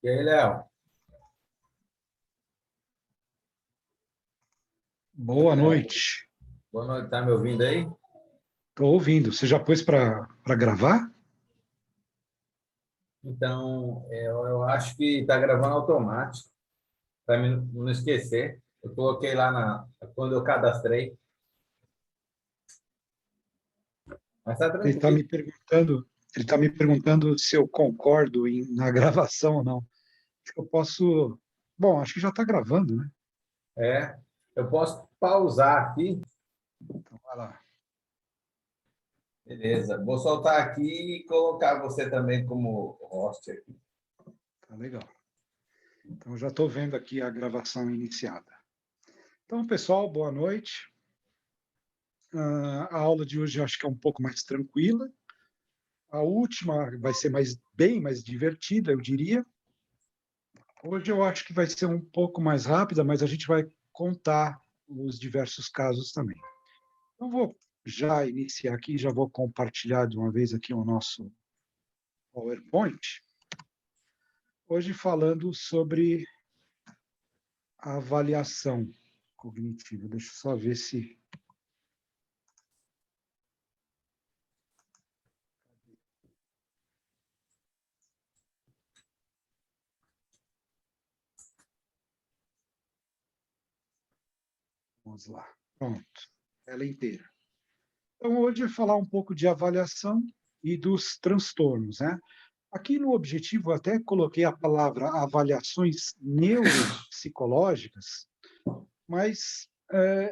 E aí, Léo? Boa noite. Boa noite, tá me ouvindo aí? Estou ouvindo. Você já pôs para gravar? Então, eu acho que está gravando automático, para mim não esquecer. Eu coloquei lá quando eu cadastrei, mas está Ele está tranquilo. me perguntando, ele tá me perguntando se eu concordo na gravação ou não. Acho que eu posso. Bom, acho que já está gravando, né? É, eu posso pausar aqui, Então, vai lá. beleza. Vou soltar aqui e colocar você também como host aqui. Tá legal. Então, já estou vendo aqui a gravação iniciada. Então, pessoal, boa noite. A aula de hoje eu acho que é um pouco mais tranquila. A última vai ser bem mais divertida, eu diria. Hoje eu acho que vai ser um pouco mais rápida, mas a gente vai contar os diversos casos também. Então, vou já iniciar aqui, já vou compartilhar de uma vez aqui o nosso PowerPoint. Hoje falando sobre a avaliação cognitiva. Deixa eu só ver se... Vamos lá. Pronto. Ela inteira. Então, hoje eu vou falar um pouco de avaliação e dos transtornos, né? Aqui no objetivo, eu até coloquei a palavra avaliações neuropsicológicas, mas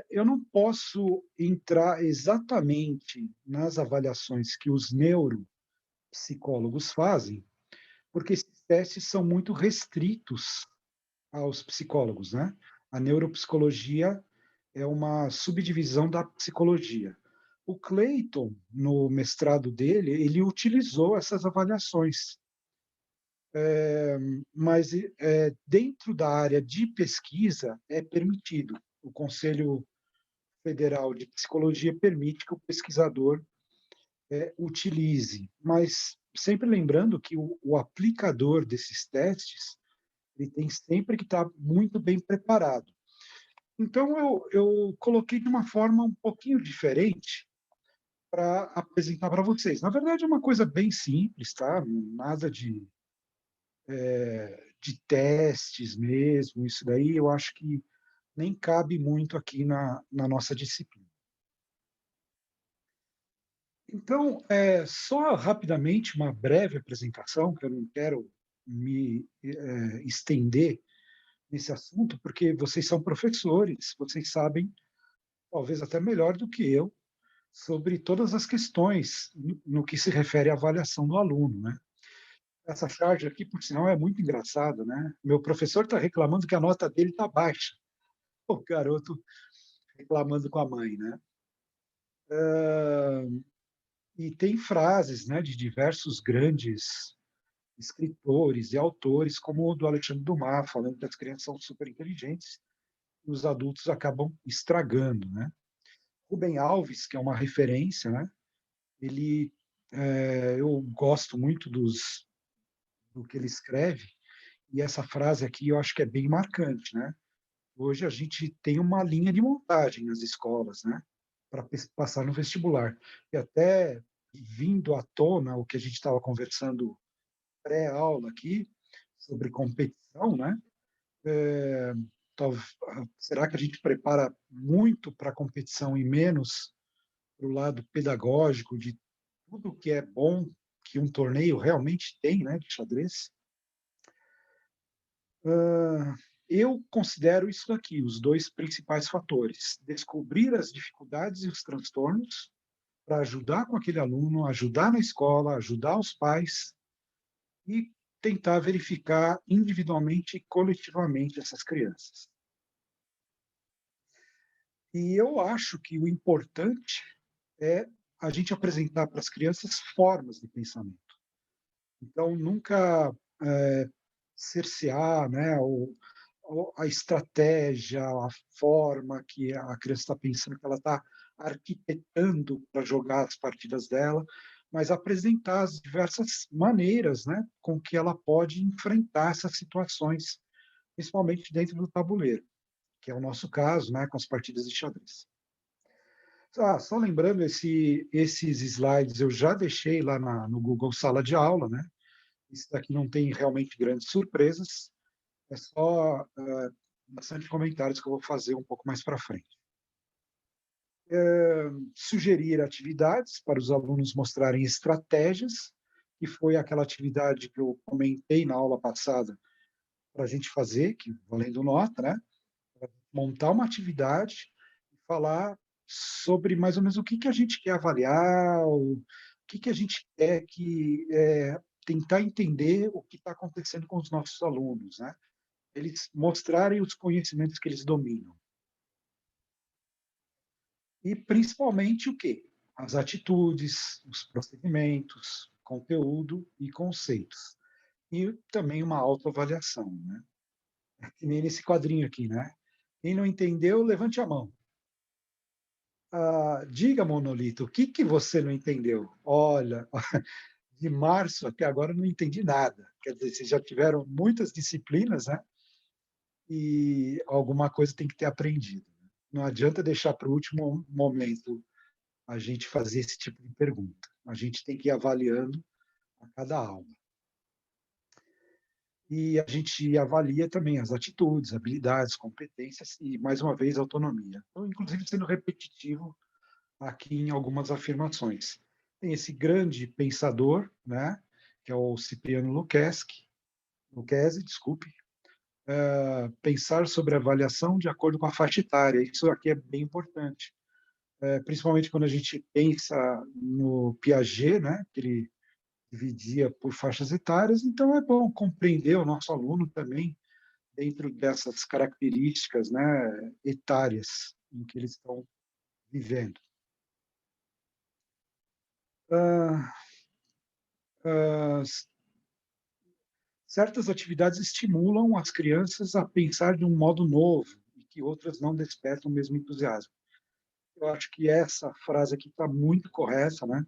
eu não posso entrar exatamente nas avaliações que os neuropsicólogos fazem, porque esses testes são muito restritos aos psicólogos, né? A neuropsicologia é uma subdivisão da psicologia. O Clayton, no mestrado dele, ele utilizou essas avaliações, mas dentro da área de pesquisa é permitido. O Conselho Federal de Psicologia permite que o pesquisador utilize, mas sempre lembrando que o aplicador desses testes ele tem sempre que estar muito bem preparado. Então, eu coloquei de uma forma um pouquinho diferente para apresentar para vocês. Na verdade, é uma coisa bem simples, tá? Nada de testes mesmo, isso daí eu acho que nem cabe muito aqui na nossa disciplina. Então, só rapidamente uma breve apresentação, que eu não quero me estender nesse assunto, porque vocês são professores, vocês sabem, talvez até melhor do que eu, sobre todas as questões no que se refere à avaliação do aluno, né? Essa charge aqui, por sinal, é muito engraçada, né? Meu professor está reclamando que a nota dele está baixa. O garoto reclamando com a mãe, né? E tem frases, né, de diversos grandes escritores e autores, como o do Alexandre Dumas, falando que as crianças são super inteligentes e os adultos acabam estragando, né? Rubem Alves, que é uma referência, né? Ele, eu gosto muito do que ele escreve, e essa frase aqui eu acho que é bem marcante, né? Hoje a gente tem uma linha de montagem nas escolas, né? Para passar no vestibular. E até vindo à tona o que a gente estava conversando pré-aula aqui, sobre competição, né? É, será que a gente prepara muito para a competição e menos para o lado pedagógico de tudo que é bom que um torneio realmente tem, né, de xadrez? Eu considero isso aqui, os dois principais fatores: descobrir as dificuldades e os transtornos para ajudar com aquele aluno, ajudar na escola, ajudar os pais e tentar verificar individualmente e coletivamente essas crianças. E eu acho que o importante é a gente apresentar para as crianças formas de pensamento. Então, nunca cercear, né, a estratégia, a forma que a criança está pensando, que ela está arquitetando para jogar as partidas dela, mas apresentar as diversas maneiras, né, com que ela pode enfrentar essas situações, principalmente dentro do tabuleiro, que é o nosso caso, né, com as partidas de xadrez. Só lembrando, esses slides eu já deixei lá no Google Sala de Aula, né? Isso daqui não tem realmente grandes surpresas, é só bastante comentários que eu vou fazer um pouco mais para frente. Sugerir atividades para os alunos mostrarem estratégias, que foi aquela atividade que eu comentei na aula passada para a gente fazer, que valendo nota, né? Montar uma atividade e falar sobre mais ou menos o que, que a gente quer avaliar, o que a gente quer tentar entender o que está acontecendo com os nossos alunos, né? Eles mostrarem os conhecimentos que eles dominam. E principalmente o quê? As atitudes, os procedimentos, conteúdo e conceitos. E também uma autoavaliação, né? Que nem nesse quadrinho aqui, né? Quem não entendeu, levante a mão. Diga, Monolito, o que, que você não entendeu? Olha, de março até agora eu não entendi nada. Quer dizer, vocês já tiveram muitas disciplinas, né? E alguma coisa tem que ter aprendido. Não adianta deixar para o último momento a gente fazer esse tipo de pergunta. A gente tem que ir avaliando a cada aula. E a gente avalia também as atitudes, habilidades, competências e, mais uma vez, autonomia. Então, inclusive, sendo repetitivo aqui em algumas afirmações. Tem esse grande pensador, né, que é o Cipriano Lucchesi, desculpe, pensar sobre a avaliação de acordo com a faixa etária. Isso aqui é bem importante, principalmente quando a gente pensa no Piaget, né, que ele dividia por faixas etárias. Então é bom compreender o nosso aluno também dentro dessas características, né, etárias em que eles estão vivendo. Uh, uh, Certas atividades estimulam as crianças a pensar de um modo novo e que outras não despertam o mesmo entusiasmo. Eu acho que essa frase aqui está muito correta, né?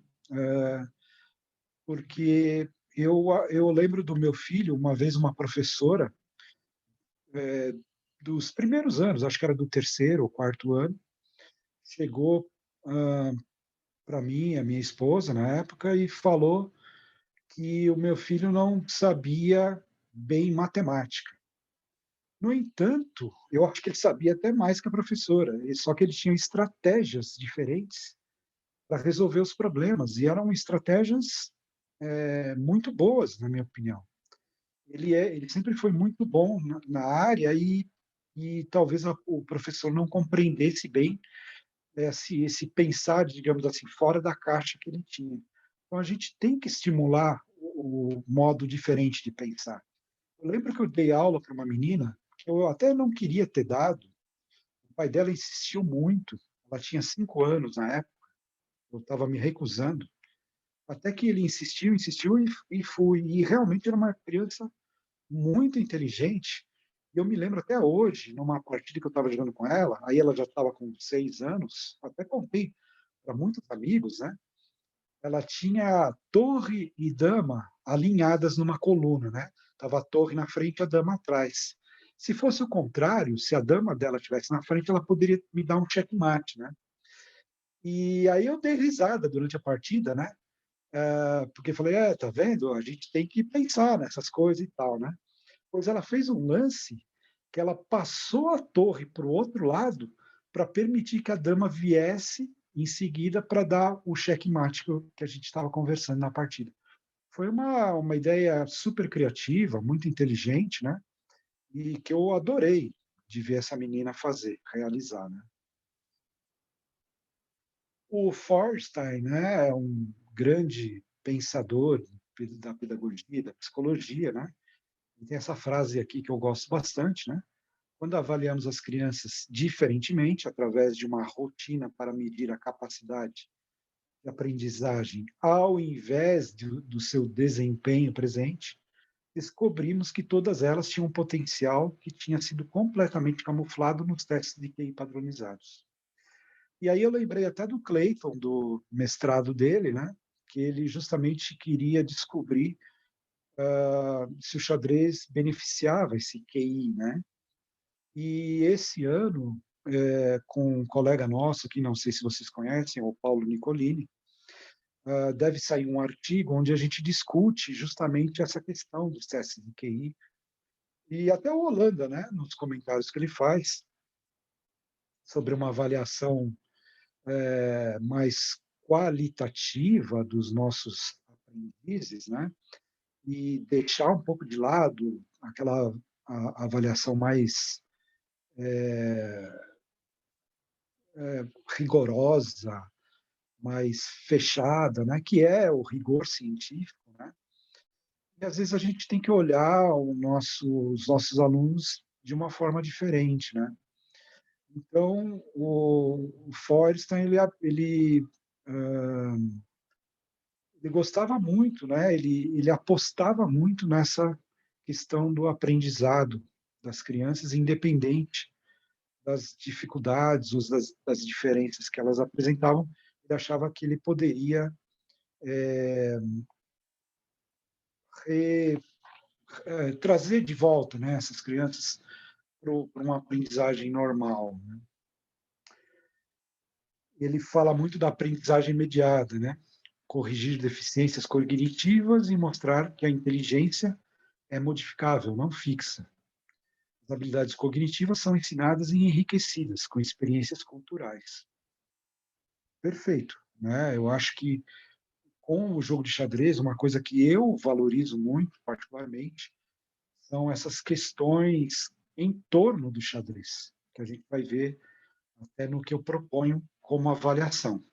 Porque eu lembro do meu filho, uma vez uma professora, dos primeiros anos, acho que era do terceiro ou quarto ano, chegou para mim, a minha esposa na época, e falou que o meu filho não sabia bem matemática. No entanto, eu acho que ele sabia até mais que a professora, só que ele tinha estratégias diferentes para resolver os problemas, e eram estratégias muito boas, na minha opinião. Ele sempre foi muito bom na área e talvez o professor não compreendesse bem esse pensar, digamos assim, fora da caixa que ele tinha. Então, a gente tem que estimular o modo diferente de pensar. Eu lembro que eu dei aula para uma menina que eu até não queria ter dado. O pai dela insistiu muito. Ela tinha 5 anos na época. Eu estava me recusando. Até que ele insistiu, insistiu e fui. E realmente era uma criança muito inteligente. E eu me lembro até hoje, numa partida que eu estava jogando com ela, aí ela já estava com 6 anos, até contei para muitos amigos, né? Ela tinha torre e dama alinhadas numa coluna, né? Tava a torre na frente e a dama atrás. Se fosse o contrário, se a dama dela estivesse na frente, ela poderia me dar um checkmate, né? E aí eu dei risada durante a partida, né? Porque falei, tá vendo? A gente tem que pensar nessas coisas e tal, né? Pois ela fez um lance que ela passou a torre para o outro lado para permitir que a dama viesse em seguida para dar o checkmate que a gente estava conversando na partida. Foi uma ideia super criativa, muito inteligente, né? E que eu adorei de ver essa menina fazer, realizar, né? O Feuerstein, né, é um grande pensador da pedagogia, da psicologia, né? E tem essa frase aqui que eu gosto bastante, né? Quando avaliamos as crianças diferentemente, através de uma rotina para medir a capacidade de aprendizagem, ao invés do seu desempenho presente, descobrimos que todas elas tinham um potencial que tinha sido completamente camuflado nos testes de QI padronizados. E aí eu lembrei até do Clayton, do mestrado dele, né? porque ele justamente queria descobrir se o xadrez beneficiava esse QI, né? E esse ano, com um colega nosso, que não sei se vocês conhecem, o Paulo Nicolini, deve sair um artigo onde a gente discute justamente essa questão dos testes de QI. E até o Holanda, né, nos comentários que ele faz sobre uma avaliação mais qualitativa dos nossos aprendizes, né, e deixar um pouco de lado aquela avaliação mais rigorosa, mais fechada, né, que é o rigor científico, né? E às vezes a gente tem que olhar os nossos alunos de uma forma diferente, né? Então, o Feuerstein, ele gostava muito, né? Ele apostava muito nessa questão do aprendizado das crianças, independente das dificuldades ou das diferenças que elas apresentavam. Ele achava que ele poderia re, trazer de volta, né, essas crianças para uma aprendizagem normal, né? Ele fala muito da aprendizagem mediada, né? Corrigir deficiências cognitivas e mostrar que a inteligência é modificável, não fixa. As habilidades cognitivas são ensinadas e enriquecidas com experiências culturais. Perfeito, né? Eu acho que com o jogo de xadrez, uma coisa que eu valorizo muito, particularmente, são essas questões em torno do xadrez, que a gente vai ver até no que eu proponho como avaliação.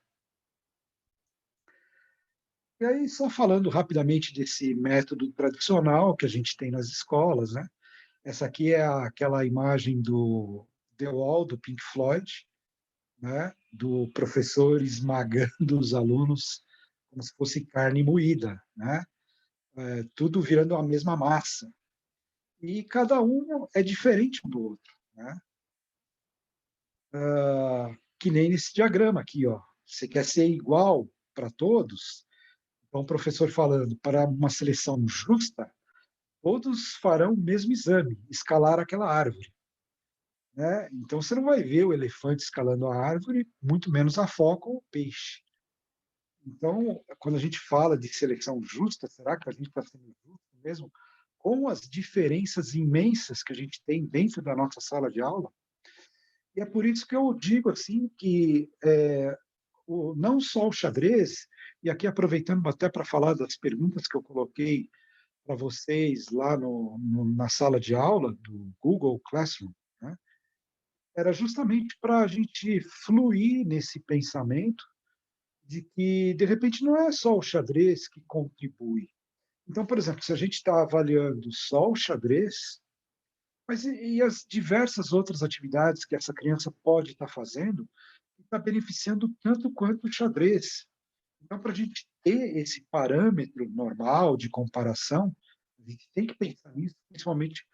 E aí, só falando rapidamente desse método tradicional que a gente tem nas escolas, né? Essa aqui é aquela imagem do The Wall, do Pink Floyd, né? Do professor esmagando os alunos como se fosse carne moída, né? Tudo virando a mesma massa. E cada um é diferente um do outro, né? Que nem nesse diagrama aqui, ó. Você quer ser igual para todos? Então, o professor falando, para uma seleção justa, todos farão o mesmo exame, escalar aquela árvore, né? Então, você não vai ver o elefante escalando a árvore, muito menos a foca ou o peixe. Então, quando a gente fala de seleção justa, será que a gente está sendo justo mesmo com as diferenças imensas que a gente tem dentro da nossa sala de aula? E é por isso que eu digo assim que não só o xadrez, e aqui aproveitando até para falar das perguntas que eu coloquei para vocês lá na sala de aula do Google Classroom, né? Era justamente para a gente fluir nesse pensamento de que, de repente, não é só o xadrez que contribui. Então, por exemplo, se a gente está avaliando só o xadrez, mas e as diversas outras atividades que essa criança pode estar fazendo, está beneficiando tanto quanto o xadrez. Então, para a gente ter esse parâmetro normal de comparação, a gente tem que pensar nisso, principalmente se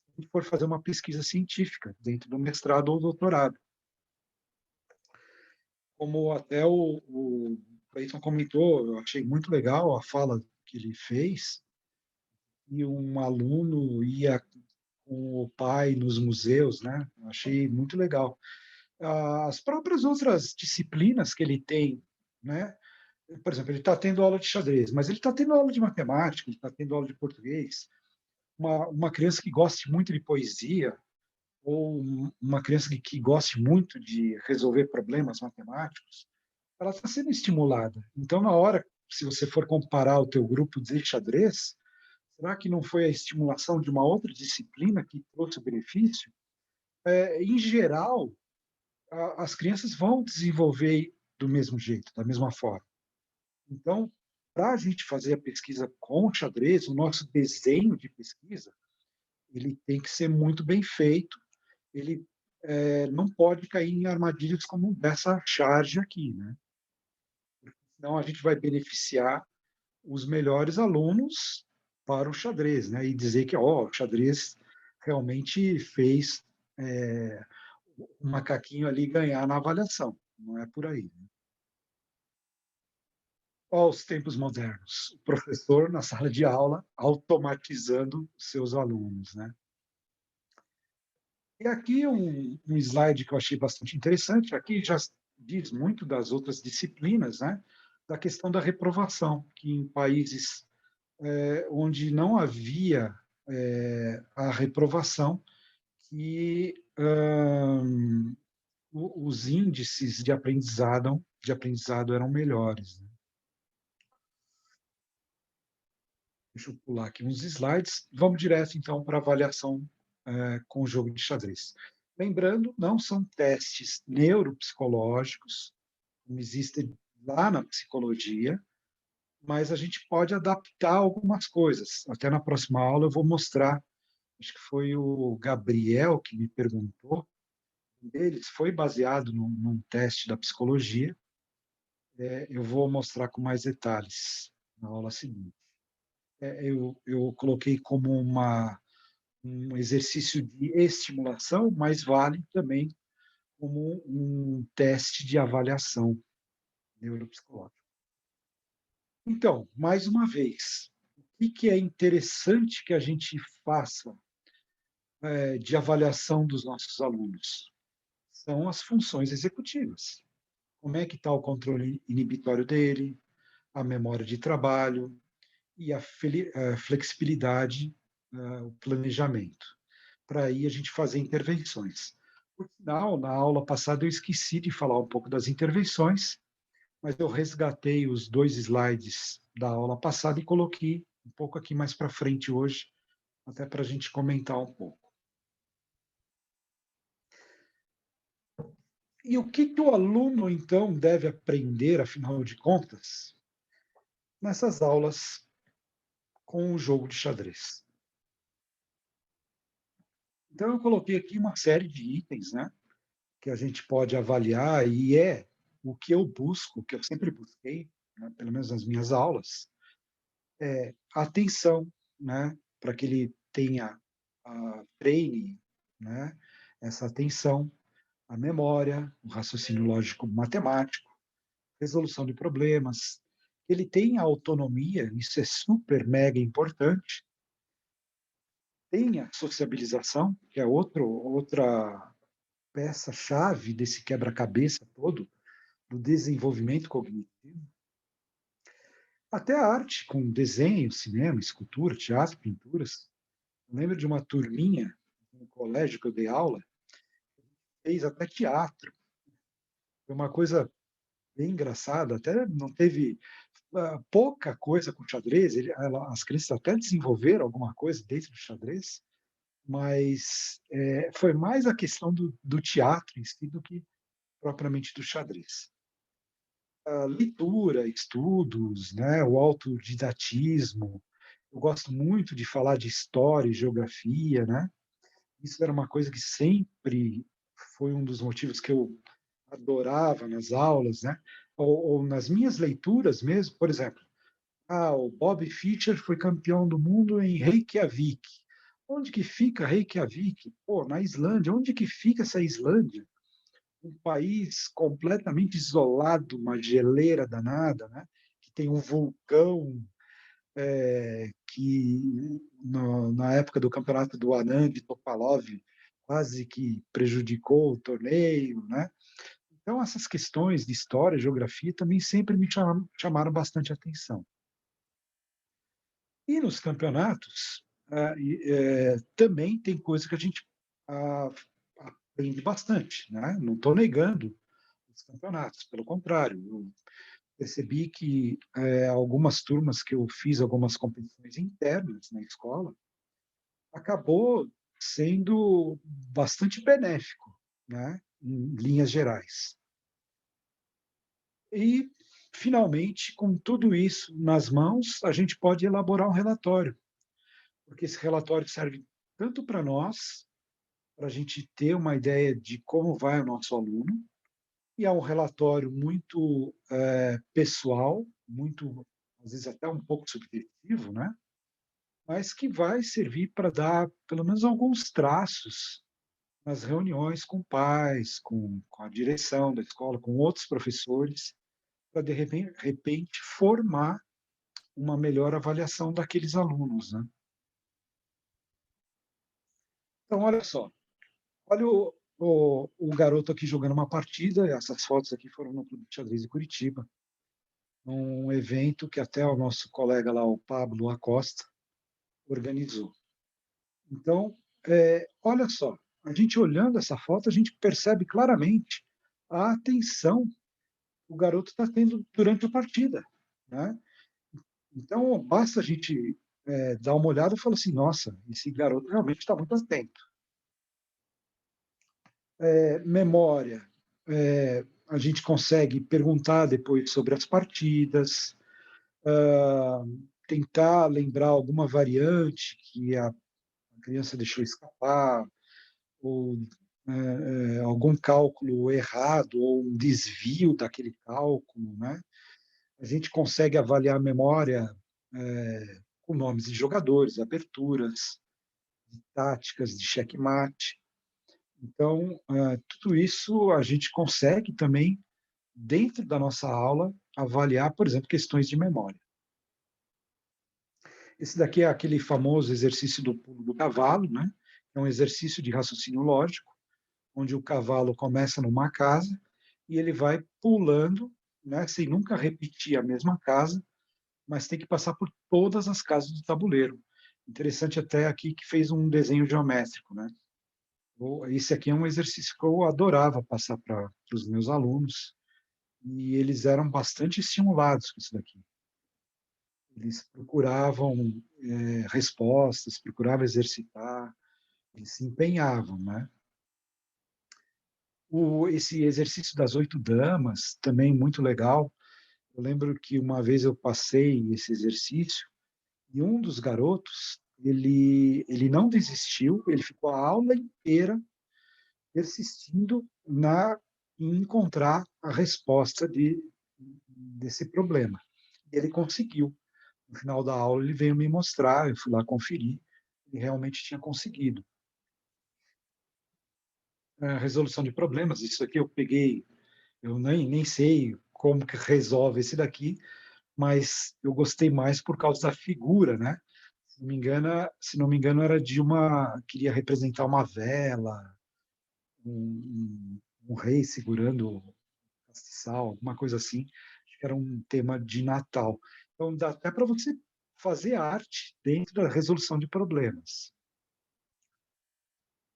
a gente for fazer uma pesquisa científica dentro do mestrado ou doutorado. Como até o Clayton comentou, eu achei muito legal a fala que ele fez, e um aluno ia com o pai nos museus, né? Eu achei muito legal. As próprias outras disciplinas que ele tem, né? Por exemplo, ele está tendo aula de xadrez, mas ele está tendo aula de matemática, ele está tendo aula de português. Uma criança que goste muito de poesia, ou uma criança que goste muito de resolver problemas matemáticos, ela está sendo estimulada. Então, na hora, se você for comparar o teu grupo de xadrez, será que não foi a estimulação de uma outra disciplina que trouxe o benefício? Em geral, as crianças vão desenvolver do mesmo jeito, da mesma forma. Então, para a gente fazer a pesquisa com o xadrez, o nosso desenho de pesquisa, ele tem que ser muito bem feito, ele não pode cair em armadilhas como dessa charge aqui, né? Senão a gente vai beneficiar os melhores alunos para o xadrez, né? E dizer que o xadrez realmente fez o macaquinho ali ganhar na avaliação. Não é por aí, né? Aos tempos modernos, o professor na sala de aula automatizando seus alunos, né? E aqui um slide que eu achei bastante interessante, aqui já diz muito das outras disciplinas, né? Da questão da reprovação, que em países onde não havia a reprovação, que os índices de aprendizado eram melhores, né? Deixa eu pular aqui uns slides. Vamos direto, então, para a avaliação com o jogo de xadrez. Lembrando, não são testes neuropsicológicos, como existem lá na psicologia, mas a gente pode adaptar algumas coisas. Até na próxima aula eu vou mostrar, acho que foi o Gabriel que me perguntou, um deles foi baseado num teste da psicologia. Eu vou mostrar com mais detalhes na aula seguinte. Eu coloquei como um exercício de estimulação, mas vale também como um teste de avaliação neuropsicológica. Então, mais uma vez, o que é interessante que a gente faça de avaliação dos nossos alunos? São as funções executivas. Como é que está o controle inibitório dele, a memória de trabalho e a flexibilidade, o planejamento. Para aí a gente fazer intervenções. Por sinal, na aula passada eu esqueci de falar um pouco das intervenções, mas eu resgatei os 2 slides da aula passada e coloquei um pouco aqui mais para frente hoje, até para a gente comentar um pouco. E o que o aluno, então, deve aprender, afinal de contas, nessas aulas com o jogo de xadrez? Então, eu coloquei aqui uma série de itens, né, que a gente pode avaliar, e o que eu busco, o que eu sempre busquei, né, pelo menos nas minhas aulas, atenção, né, para que ele tenha, treine, né, essa atenção, a memória, o raciocínio lógico matemático, resolução de problemas, ele tenha autonomia, isso é super mega importante, tenha sociabilização, que é outra peça-chave desse quebra-cabeça todo, do desenvolvimento cognitivo, até a arte, com desenho, cinema, escultura, teatro, pinturas. Eu lembro de uma turminha no colégio que eu dei aula, fez até teatro. Foi uma coisa bem engraçada, até não teve pouca coisa com xadrez, as crianças até desenvolveram alguma coisa dentro do xadrez, mas foi mais a questão do teatro em si do que propriamente do xadrez. A leitura, estudos, né, o autodidatismo. Eu gosto muito de falar de história e geografia, né? Isso era uma coisa que sempre foi um dos motivos que eu adorava nas aulas, né? Ou nas minhas leituras mesmo, por exemplo, o Bob Fischer foi campeão do mundo em Reykjavik. Onde que fica Reykjavik? Pô, na Islândia. Onde que fica essa Islândia? Um país completamente isolado, uma geleira danada, né? Que tem um vulcão que na época do campeonato do Anand Topalov quase que prejudicou o torneio, né? Então essas questões de história, geografia também sempre me chamaram bastante atenção. E nos campeonatos também tem coisa que a gente ah, aprende bastante, né? Não estou negando os campeonatos, pelo contrário, eu percebi que algumas turmas que eu fiz algumas competições internas na escola acabou sendo bastante benéfico, né, em linhas gerais. E, finalmente, com tudo isso nas mãos, a gente pode elaborar um relatório, porque esse relatório serve tanto para nós, para a gente ter uma ideia de como vai o nosso aluno, e é um relatório muito pessoal, muito, às vezes até um pouco subjetivo, né? Mas que vai servir para dar pelo menos alguns traços nas reuniões com pais, com a direção da escola, com outros professores, para, de repente, formar uma melhor avaliação daqueles alunos, né? Então, olha só, olha o garoto aqui jogando uma partida, essas fotos aqui foram no Clube de Xadrez de Curitiba, um evento que até o nosso colega lá, o Pablo Acosta, organizou. Então, olha só, a gente olhando essa foto, a gente percebe claramente a atenção que o garoto está tendo durante a partida, né? Então, basta a gente dar uma olhada e falar assim, nossa, esse garoto realmente está muito atento. Memória, a gente consegue perguntar depois sobre as partidas, tentar lembrar alguma variante que a criança deixou escapar, ou algum cálculo errado, ou um desvio daquele cálculo, né? A gente consegue avaliar a memória com nomes de jogadores, aberturas, táticas de checkmate. Então, tudo isso a gente consegue também, dentro da nossa aula, avaliar, por exemplo, questões de memória. Esse daqui é aquele famoso exercício do pulo do cavalo, né? É um exercício de raciocínio lógico, onde o cavalo começa numa casa e ele vai pulando, né, sem nunca repetir a mesma casa, mas tem que passar por todas as casas do tabuleiro. Interessante até aqui que fez um desenho geométrico, né? Esse aqui é um exercício que eu adorava passar para os meus alunos e eles eram bastante estimulados com isso daqui. Eles procuravam respostas, procuravam exercitar, eles se empenhavam, né? Esse exercício das 8 damas, também muito legal. Eu lembro que uma vez eu passei esse exercício e um dos garotos, ele não desistiu, ele ficou a aula inteira persistindo em encontrar a resposta desse problema. Ele conseguiu. No final da aula, ele veio me mostrar, eu fui lá conferir, ele realmente tinha conseguido. A resolução de problemas, isso aqui eu peguei, eu nem sei como que resolve esse daqui, mas eu gostei mais por causa da figura, né? Se não me engano, era queria representar uma vela, um rei segurando o castiçal, alguma coisa assim. Acho que era um tema de Natal. Então, dá até para você fazer arte dentro da resolução de problemas.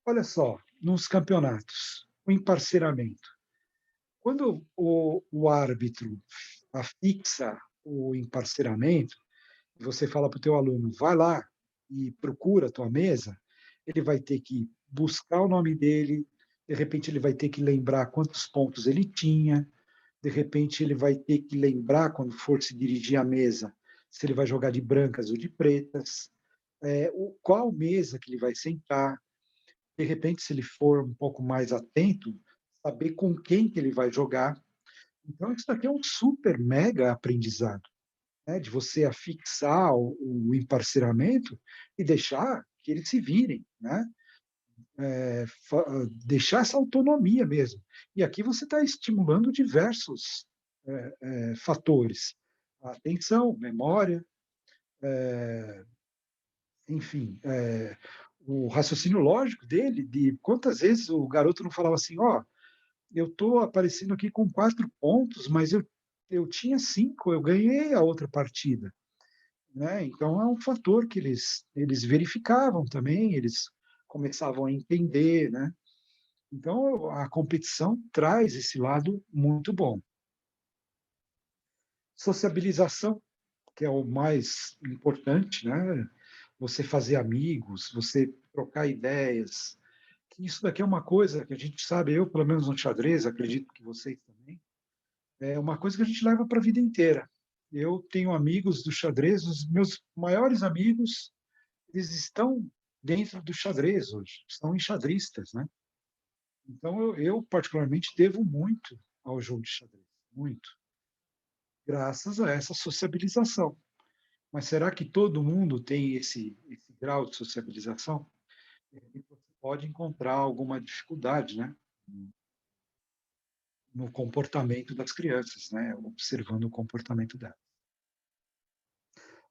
Olha só, nos campeonatos, o emparceiramento. Quando o árbitro afixa o emparceiramento, você fala para o teu aluno, vai lá e procura a tua mesa, ele vai ter que buscar o nome dele, de repente ele vai ter que lembrar quantos pontos ele tinha, de repente ele vai ter que lembrar, quando for se dirigir à mesa, se ele vai jogar de brancas ou de pretas, qual mesa que ele vai sentar, de repente, se ele for um pouco mais atento, saber com quem que ele vai jogar. Então, isso daqui é um super mega aprendizado, né? De você afixar o emparceiramento e deixar que eles se virem, né? Deixar essa autonomia mesmo. E aqui você está estimulando diversos fatores. A atenção, memória, enfim, o raciocínio lógico dele, de quantas vezes o garoto não falava assim, ó, oh, eu estou aparecendo aqui com 4 pontos, mas eu tinha 5, eu ganhei a outra partida. Né? Então, é um fator que eles verificavam também, eles começavam a entender. Né? Então, a competição traz esse lado muito bom. Sociabilização, que é o mais importante, né? Você fazer amigos, você trocar ideias. Isso daqui é uma coisa que a gente sabe, eu, pelo menos no xadrez, acredito que vocês também, é uma coisa que a gente leva para a vida inteira. Eu tenho amigos do xadrez, os meus maiores amigos, eles estão dentro do xadrez hoje, são enxadristas, né? Então, eu particularmente devo muito ao jogo de xadrez, muito, graças a essa sociabilização. Mas será que todo mundo tem esse grau de sociabilização? Você pode encontrar alguma dificuldade, né? no comportamento das crianças, né? Observando o comportamento delas.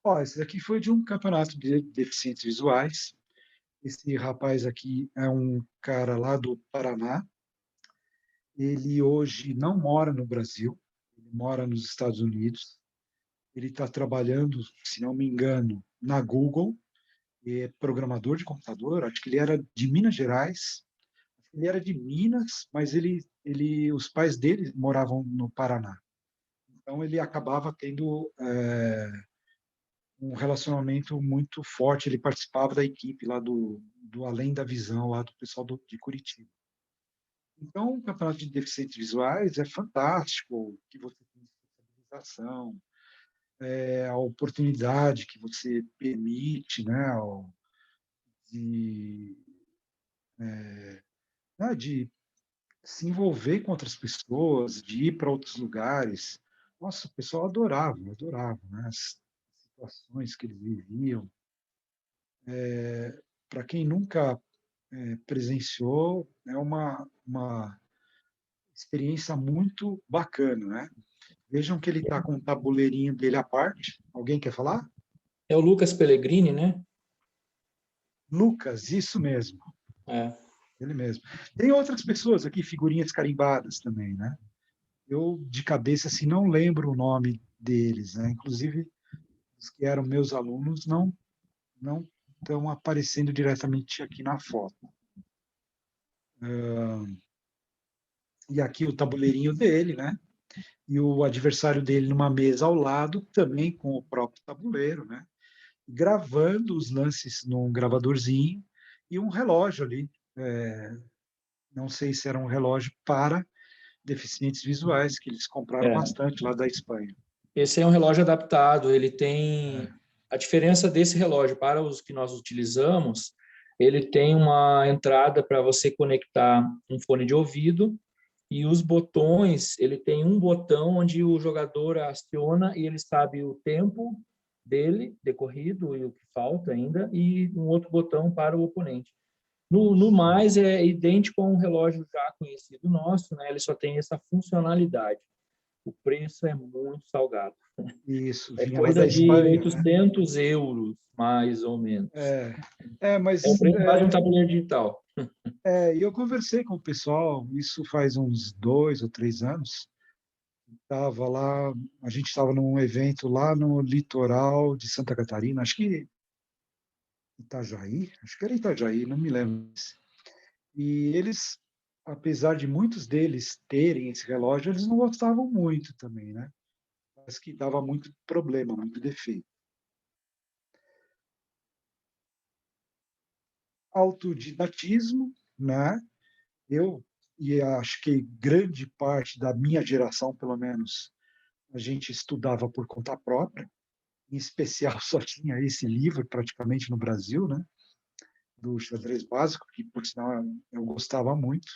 Ó, esse daqui foi de um campeonato de deficientes visuais. Esse rapaz aqui é um cara lá do Paraná. Ele hoje não mora no Brasil, ele mora nos Estados Unidos. Ele está trabalhando, se não me engano, na Google, é programador de computador. Acho que ele era de Minas Gerais. Ele era de Minas, mas os pais dele moravam no Paraná. Então ele acabava tendo um relacionamento muito forte. Ele participava da equipe lá do Além da Visão, lá do pessoal de Curitiba. Então, o campeonato de deficientes visuais é fantástico, que você tem sensibilização, a oportunidade que você permite, né, de, de se envolver com outras pessoas, de ir para outros lugares. Nossa, o pessoal adorava, adorava, né, as situações que eles viviam. Para quem nunca presenciou, é uma experiência muito bacana, né? Vejam que ele está com um tabuleirinho dele à parte. Alguém quer falar? É o Lucas Pellegrini, né? Lucas, isso mesmo. É. Ele mesmo. Tem outras pessoas aqui, figurinhas carimbadas também, né? Eu, de cabeça, assim, não lembro o nome deles, né? Inclusive, os que eram meus alunos não estão aparecendo diretamente aqui na foto. E aqui o tabuleirinho dele, né? E o adversário dele numa mesa ao lado, também com o próprio tabuleiro, né? Gravando os lances num gravadorzinho e um relógio ali. Não sei se era um relógio para deficientes visuais, que eles compraram É. bastante lá da Espanha. Esse é um relógio adaptado, ele É. tem a diferença desse relógio para os que nós utilizamos, ele tem uma entrada para você conectar um fone de ouvido e os botões, ele tem um botão onde o jogador aciona e ele sabe o tempo dele decorrido e o que falta ainda e um outro botão para o oponente. No mais, é idêntico a um relógio já conhecido nosso, né? Ele só tem essa funcionalidade. O preço é muito salgado. Isso, É vinha lá da coisa de Espanha, né? 800 euros, mais ou menos. É um Mas preço quase um tabuleiro digital. eu conversei com o pessoal, isso faz uns 2 ou 3 anos. Estava lá, a gente estava num evento lá no litoral de Santa Catarina, acho que Itajaí, acho que era Itajaí, não me lembro. E eles, apesar de muitos deles terem esse relógio, eles não gostavam muito também, né? Mas que dava muito problema, muito defeito. Autodidatismo, né? Eu e acho que grande parte da minha geração, pelo menos, a gente estudava por conta própria. Em especial, só tinha esse livro praticamente no Brasil, né? Do xadrez básico, que por sinal eu gostava muito.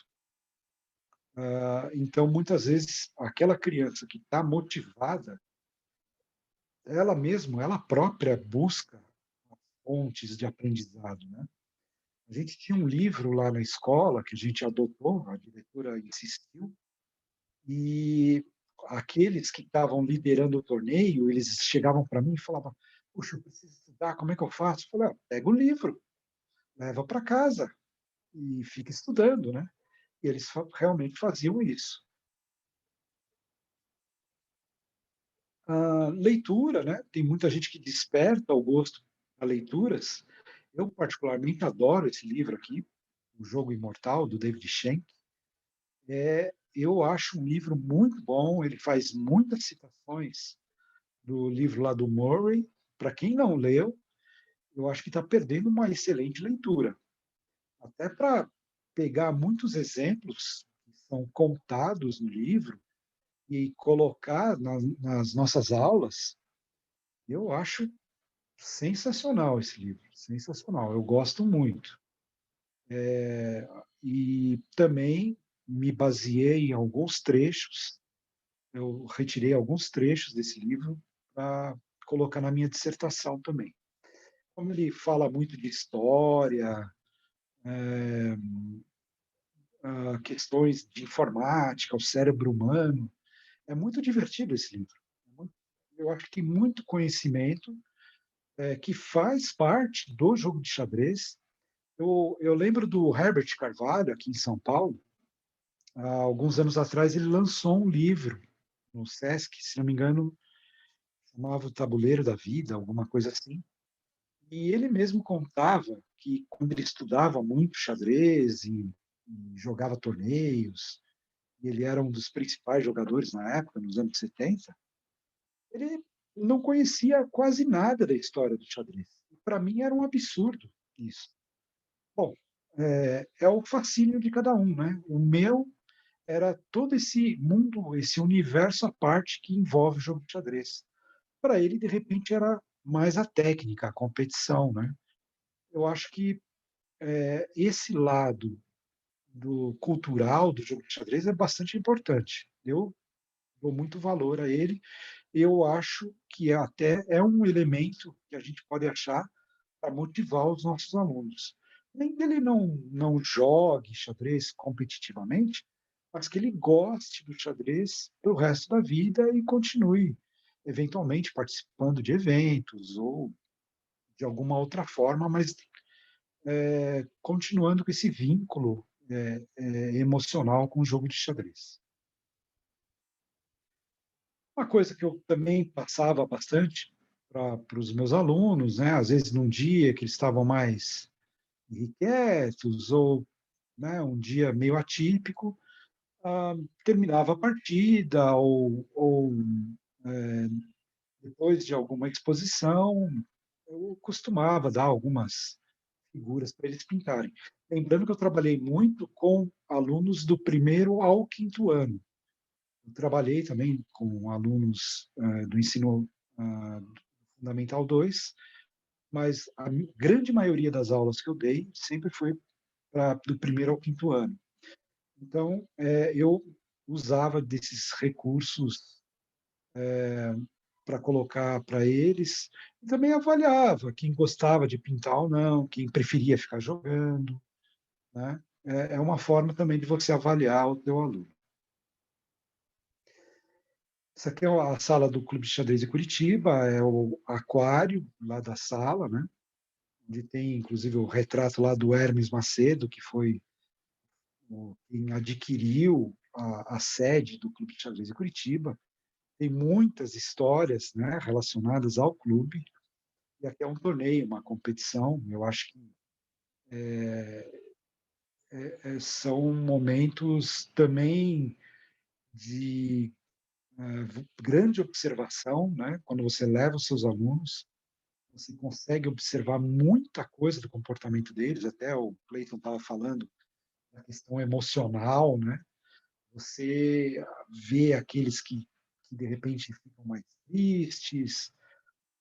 Então, muitas vezes, aquela criança que está motivada, ela mesma, ela própria busca fontes de aprendizado, né? A gente tinha um livro lá na escola que a gente adotou, a diretora insistiu, e aqueles que estavam liderando o torneio, eles chegavam para mim e falavam: "Puxa, eu preciso estudar, como é que eu faço?" Eu falei: "Pega o livro, leva para casa e fica estudando, né?" E eles realmente faziam isso. A leitura, né? Tem muita gente que desperta o gosto a leituras. Eu, particularmente, adoro esse livro aqui, O Jogo Imortal, do David Shenk. Eu acho um livro muito bom, ele faz muitas citações do livro lá do Murray. Para quem não leu, eu acho que está perdendo uma excelente leitura. Até para pegar muitos exemplos que são contados no livro e colocar nas nossas aulas, eu acho sensacional esse livro, sensacional. Eu gosto muito. E também me baseei em alguns trechos, eu retirei alguns trechos desse livro para colocar na minha dissertação também. Como ele fala muito de história, questões de informática, o cérebro humano. É muito divertido esse livro. Eu acho que tem muito conhecimento que faz parte do jogo de xadrez. Eu lembro do Herbert Carvalho, aqui em São Paulo, há alguns anos atrás, ele lançou um livro no Sesc, se não me engano, chamava O Tabuleiro da Vida, alguma coisa assim. E ele mesmo contava que quando ele estudava muito xadrez e jogava torneios, e ele era um dos principais jogadores na época, nos anos 70, ele não conhecia quase nada da história do xadrez. Para mim era um absurdo isso. Bom, é o fascínio de cada um, né? O meu era todo esse mundo, esse universo à parte que envolve o jogo de xadrez. Para ele, de repente, era mais a técnica, a competição, né? Eu acho que esse lado do cultural do jogo de xadrez é bastante importante. Eu dou muito valor a ele. Eu acho que até é um elemento que a gente pode achar para motivar os nossos alunos. Nem que ele não jogue xadrez competitivamente, mas que ele goste do xadrez para o resto da vida e continue, eventualmente, participando de eventos ou de alguma outra forma, mas continuando com esse vínculo emocional com o jogo de xadrez. Uma coisa que eu também passava bastante para os meus alunos, né, às vezes num dia que eles estavam mais inquietos ou um dia meio atípico, terminava a partida ou depois de alguma exposição, eu costumava dar algumas figuras para eles pintarem. Lembrando que eu trabalhei muito com alunos do primeiro ao quinto ano. Eu trabalhei também com alunos do ensino fundamental 2, mas a grande maioria das aulas que eu dei sempre foi do primeiro ao quinto ano. Então, eu usava desses recursos para colocar para eles e também avaliava quem gostava de pintar ou não, quem preferia ficar jogando, né? É uma forma também de você avaliar o teu aluno. Essa aqui é a sala do Clube de Xadrez de Curitiba, é o aquário lá da sala, né? Onde tem, inclusive, o retrato lá do Hermes Macedo, que foi quem adquiriu a sede do Clube de Xadrez de Curitiba. Tem muitas histórias, né, relacionadas ao clube. E aqui é um torneio, uma competição. Eu acho que são momentos também de grande observação, né? Quando você leva os seus alunos, você consegue observar muita coisa do comportamento deles. Até o Clayton estava falando da questão emocional, né? Você vê aqueles que de repente ficam mais tristes,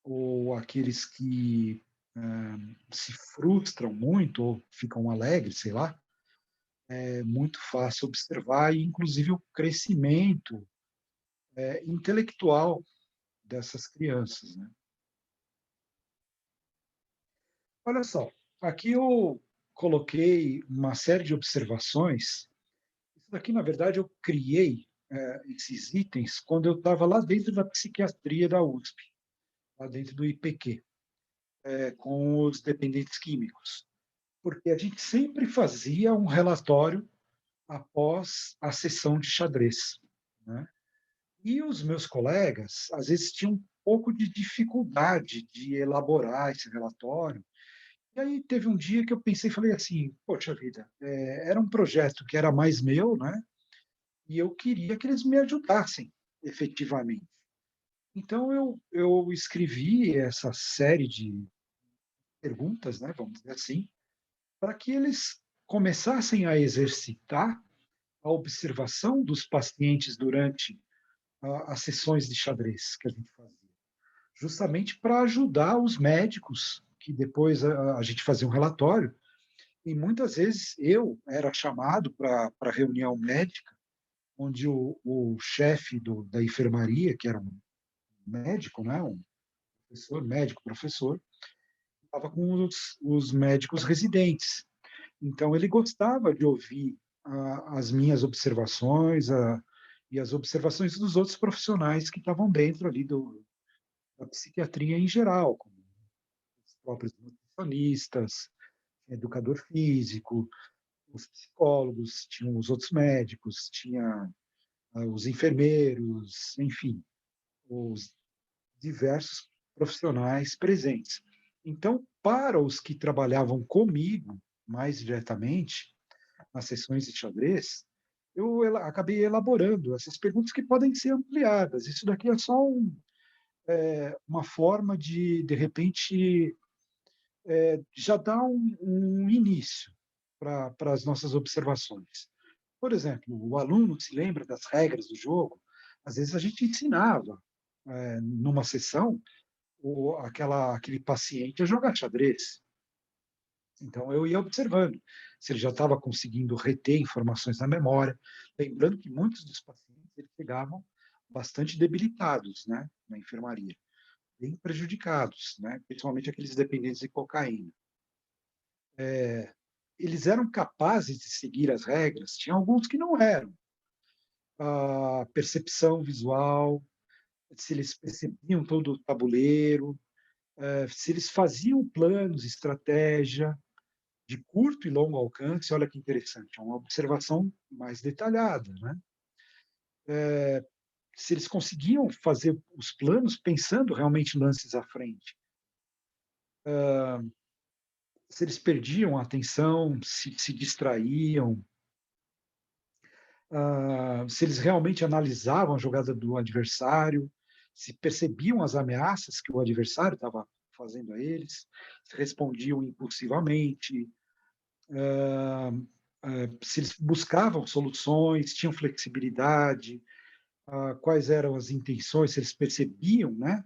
ou aqueles que se frustram muito ou ficam alegres, sei lá. É muito fácil observar, e inclusive o crescimento intelectual dessas crianças, né? Olha só, aqui eu coloquei uma série de observações. Isso daqui, na verdade, eu criei esses itens quando eu estava lá dentro da psiquiatria da USP, lá dentro do IPQ, com os dependentes químicos. Porque a gente sempre fazia um relatório após a sessão de xadrez, né? E os meus colegas, às vezes, tinham um pouco de dificuldade de elaborar esse relatório. E aí teve um dia que eu pensei, falei assim, poxa vida, era um projeto que era mais meu, né? E eu queria que eles me ajudassem, efetivamente. Então eu escrevi essa série de perguntas, né? Vamos dizer assim, para que eles começassem a exercitar a observação dos pacientes durante as sessões de xadrez que a gente fazia, justamente para ajudar os médicos, que depois a gente fazia um relatório, e muitas vezes eu era chamado para reunião médica, onde o chefe da enfermaria, que era um médico, né, um professor, médico, professor, estava com os médicos residentes. Então, ele gostava de ouvir as minhas observações e as observações dos outros profissionais que estavam dentro ali da psiquiatria em geral, como os próprios nutricionistas, educador físico, os psicólogos, tinham os outros médicos, tinha os enfermeiros, enfim, os diversos profissionais presentes. Então, para os que trabalhavam comigo mais diretamente nas sessões de xadrez, eu acabei elaborando essas perguntas que podem ser ampliadas. Isso daqui é só uma forma de repente, já dar um início para as nossas observações. Por exemplo, o aluno se lembra das regras do jogo. Às vezes a gente ensinava, numa sessão, aquele paciente a jogar xadrez. Então, eu ia observando se ele já estava conseguindo reter informações na memória. Lembrando que muitos dos pacientes eles chegavam bastante debilitados, né, na enfermaria, bem prejudicados, né, principalmente aqueles dependentes de cocaína. Eles eram capazes de seguir as regras, tinha alguns que não eram. A percepção visual, se eles percebiam todo o tabuleiro, se eles faziam planos, estratégia, de curto e longo alcance, olha que interessante, é uma observação mais detalhada, né? Se eles conseguiam fazer os planos pensando realmente lances à frente, se eles perdiam a atenção, se distraíam, se eles realmente analisavam a jogada do adversário, se percebiam as ameaças que o adversário estava fazendo a eles, se respondiam impulsivamente, se eles buscavam soluções, tinham flexibilidade, quais eram as intenções, se eles percebiam, né?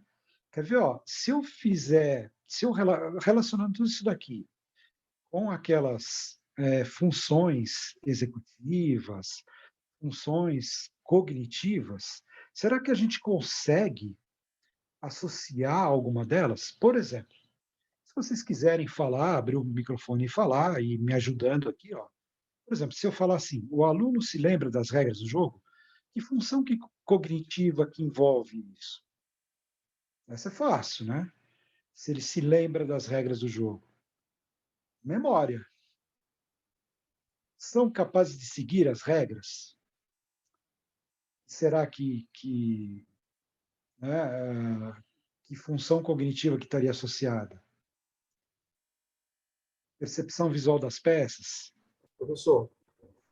Quer ver, ó, se eu relacionando tudo isso daqui com aquelas funções executivas, funções cognitivas, será que a gente consegue associar alguma delas? Por exemplo, se vocês quiserem falar, abrir o microfone e falar, e me ajudando aqui, ó. Por exemplo, se eu falar assim, o aluno se lembra das regras do jogo, que função cognitiva que envolve isso? Essa é fácil, né? Se ele se lembra das regras do jogo. Memória. São capazes de seguir as regras? Será né, que função cognitiva que estaria associada? Percepção visual das peças? Professor,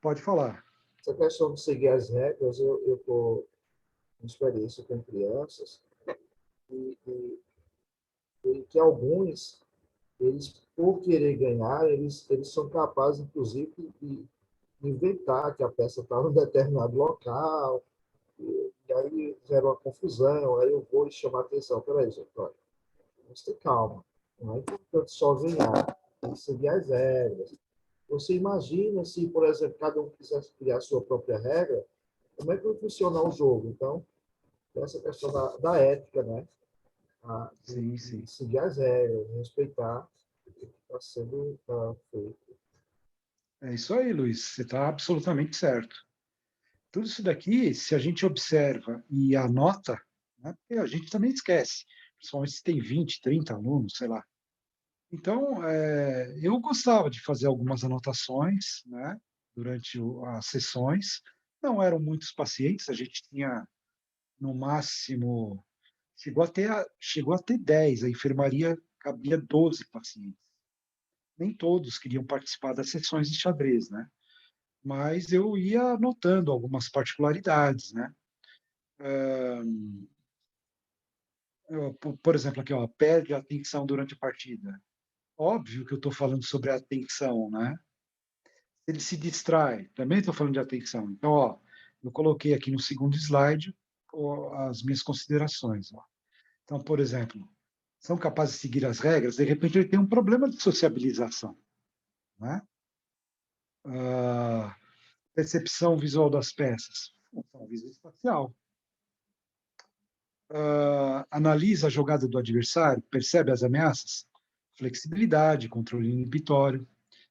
Pode falar. essa questão de seguir as regras, eu estou em experiência com crianças e que alguns, eles, por querer ganhar, eles são capazes, inclusive, de inventar que a peça está em um determinado local, e aí gera uma confusão, aí eu vou chamar a atenção. Peraí, gente, olha, vamos ter calma. Não é importante só ganhar, tem que seguir as regras. Você imagina se, por exemplo, cada um quisesse criar a sua própria regra, como é que vai funcionar o jogo? Então, essa questão da ética, né? Sim, sim. De seguir as regras, respeitar o que está sendo feito. É isso aí, Luiz. Você está absolutamente certo. Tudo isso daqui, se a gente observa e anota, né, porque a gente também esquece, principalmente se tem 20, 30 alunos, sei lá. Então, eu gostava de fazer algumas anotações, né, durante as sessões. Não eram muitos pacientes, a gente tinha, no máximo, chegou a ter 10, a enfermaria cabia 12 pacientes. Nem todos queriam participar das sessões de xadrez, né? Mas eu ia anotando algumas particularidades, né? Por exemplo, aqui, ó, perde a atenção durante a partida. Óbvio que eu estou falando sobre a atenção, né? Ele se distrai, também estou falando de atenção. Então, ó, eu coloquei aqui no segundo slide as minhas considerações. Ó. Então, por exemplo, são capazes de seguir as regras, de repente ele tem um problema de sociabilização, né? Percepção visual das peças, função visoespacial. Analisa a jogada do adversário, percebe as ameaças, flexibilidade, controle inibitório.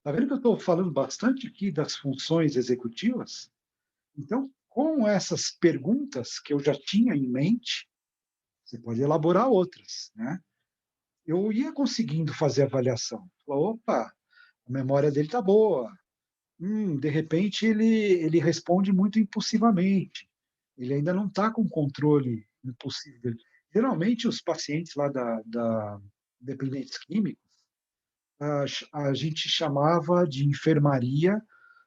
Tá vendo que eu estou falando bastante aqui das funções executivas? Então, com essas perguntas que eu já tinha em mente, você pode elaborar outras, né? Eu ia conseguindo fazer avaliação. Opa, a memória dele está boa. De repente ele responde muito impulsivamente. Ele ainda não está com controle impulsivo. Geralmente os pacientes lá da dependentes químicos, a gente chamava de enfermaria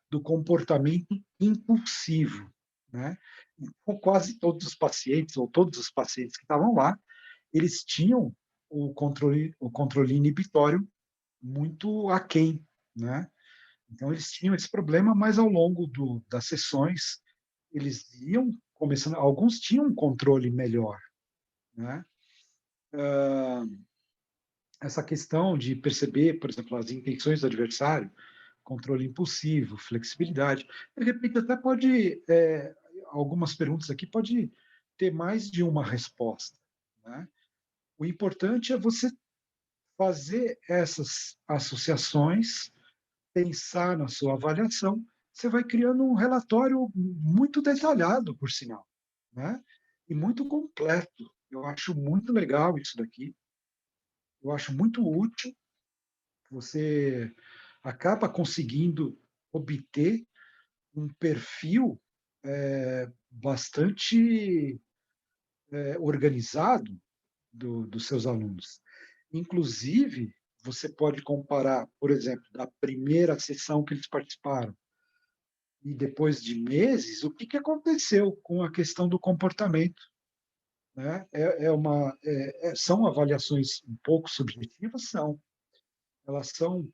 do comportamento impulsivo, né? Então, quase todos os pacientes, ou todos os pacientes que estavam lá, eles tinham o controle inibitório muito aquém, né? Então, eles tinham esse problema, mas ao longo das sessões, eles iam começando, alguns tinham um controle melhor, né? Essa questão de perceber, por exemplo, as intenções do adversário, controle impulsivo, flexibilidade. De repente, até pode, algumas perguntas aqui pode ter mais de uma resposta, né? O importante é você fazer essas associações, pensar na sua avaliação, você vai criando um relatório muito detalhado, por sinal, né? E muito completo. Eu acho muito legal isso daqui. Eu acho muito útil. Você acaba conseguindo obter um perfil bastante organizado dos seus alunos. Inclusive, você pode comparar, por exemplo, da primeira sessão que eles participaram e depois de meses, o que aconteceu com a questão do comportamento. Né? São avaliações um pouco subjetivas, são. Elas são,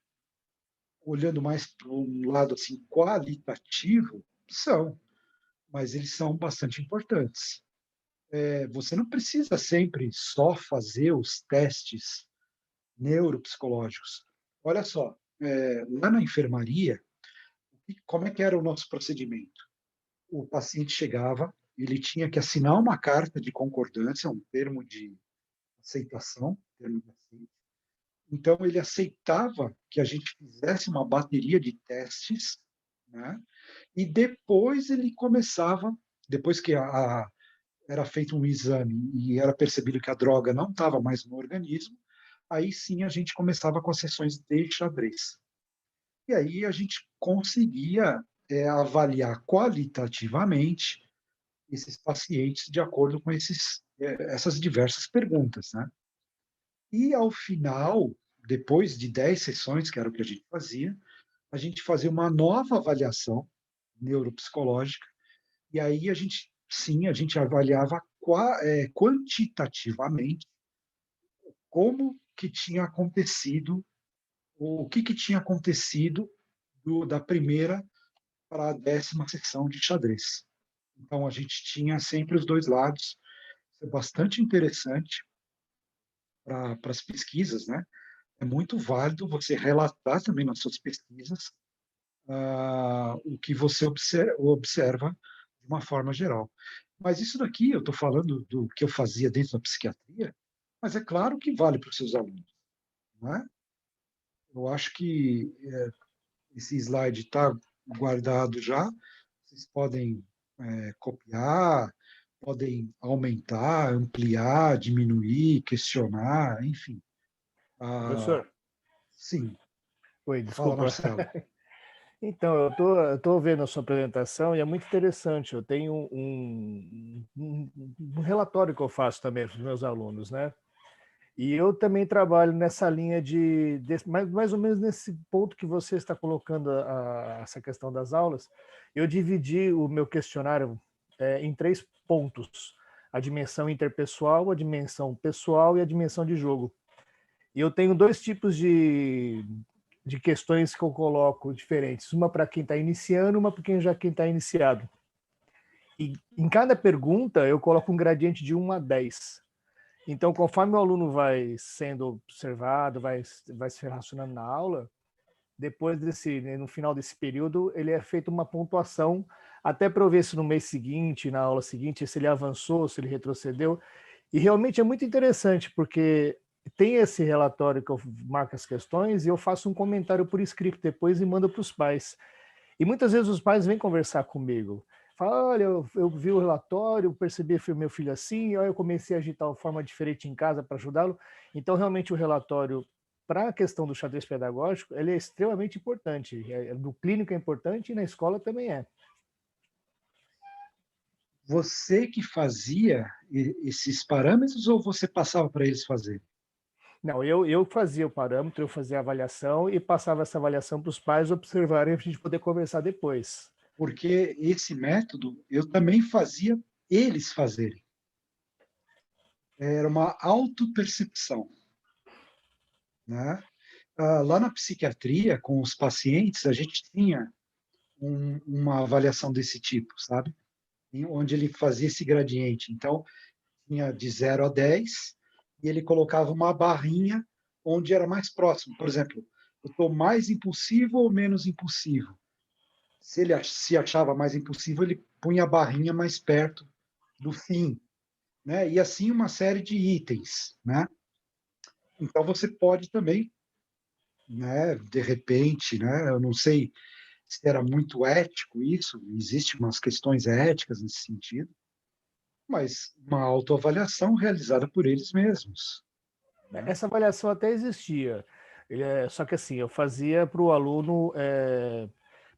olhando mais para um lado assim, qualitativo, são, mas eles são bastante importantes. Você não precisa sempre só fazer os testes neuropsicológicos. Olha só, lá na enfermaria, como é que era o nosso procedimento? O paciente chegava, ele tinha que assinar uma carta de concordância, um termo de aceitação, termo de aceite. Então, ele aceitava que a gente fizesse uma bateria de testes, né? E depois ele começava, depois que era feito um exame e era percebido que a droga não estava mais no organismo, aí sim a gente começava com as sessões de xadrez. E aí a gente conseguia avaliar qualitativamente esses pacientes de acordo com essas diversas perguntas, né? E ao final, depois de 10 sessões, que era o que a gente fazia uma nova avaliação neuropsicológica, e aí a gente avaliava quantitativamente como que tinha acontecido, o que tinha acontecido da primeira para a 10ª sessão de xadrez. Então, a gente tinha sempre os dois lados. Isso é bastante interessante para as pesquisas, né? É muito válido você relatar também nas suas pesquisas o que você observa de uma forma geral. Mas isso daqui, eu estou falando do que eu fazia dentro da psiquiatria, mas é claro que vale para os seus alunos, não é? Eu acho que esse slide está guardado já, vocês podem copiar, podem aumentar, ampliar, diminuir, questionar, enfim. Professor, Sim, oi, fala, desculpa. Marcelo. Então, eu tô vendo a sua apresentação e é muito interessante. Eu tenho um relatório que eu faço também para os meus alunos, né? E eu também trabalho nessa linha mais ou menos nesse ponto que você está colocando essa questão das aulas. Eu dividi o meu questionário em 3 pontos: a dimensão interpessoal, a dimensão pessoal e a dimensão de jogo. E eu tenho 2 tipos de questões que eu coloco diferentes. Uma para quem está iniciando, uma para quem está iniciado. E em cada pergunta eu coloco um gradiente de 1 a 10. Então, conforme o aluno vai sendo observado, vai se relacionando na aula, depois no final desse período, ele é feita uma pontuação, até para eu ver se no mês seguinte, na aula seguinte, se ele avançou, se ele retrocedeu. E realmente é muito interessante, porque tem esse relatório que eu marco as questões e eu faço um comentário por escrito depois e mando para os pais. E muitas vezes os pais vêm conversar comigo. Falam, olha, eu vi o relatório, percebi que meu filho assim, eu comecei a agir de tal forma diferente em casa para ajudá-lo. Então, realmente, o relatório, para a questão do xadrez pedagógico, ele é extremamente importante. No clínico é importante e na escola também é. Você que fazia esses parâmetros ou você passava para eles fazerem? Não, eu fazia o parâmetro, eu fazia a avaliação e passava essa avaliação para os pais observarem para a gente poder conversar depois. Porque esse método eu também fazia eles fazerem. Era uma autopercepção, né? Lá na psiquiatria, com os pacientes, a gente tinha uma avaliação desse tipo, sabe? Onde ele fazia esse gradiente. Então, tinha de 0 a 10 e ele colocava uma barrinha onde era mais próximo. Por exemplo, eu estou mais impulsivo ou menos impulsivo? Se ele se achava mais impulsivo, ele punha a barrinha mais perto do fim, né? E assim uma série de itens, né? Então você pode também, né? De repente, né? Eu não sei se era muito ético isso. Existem umas questões éticas nesse sentido, mas uma autoavaliação realizada por eles mesmos, né? Essa avaliação até existia. Só que assim, eu fazia para o aluno,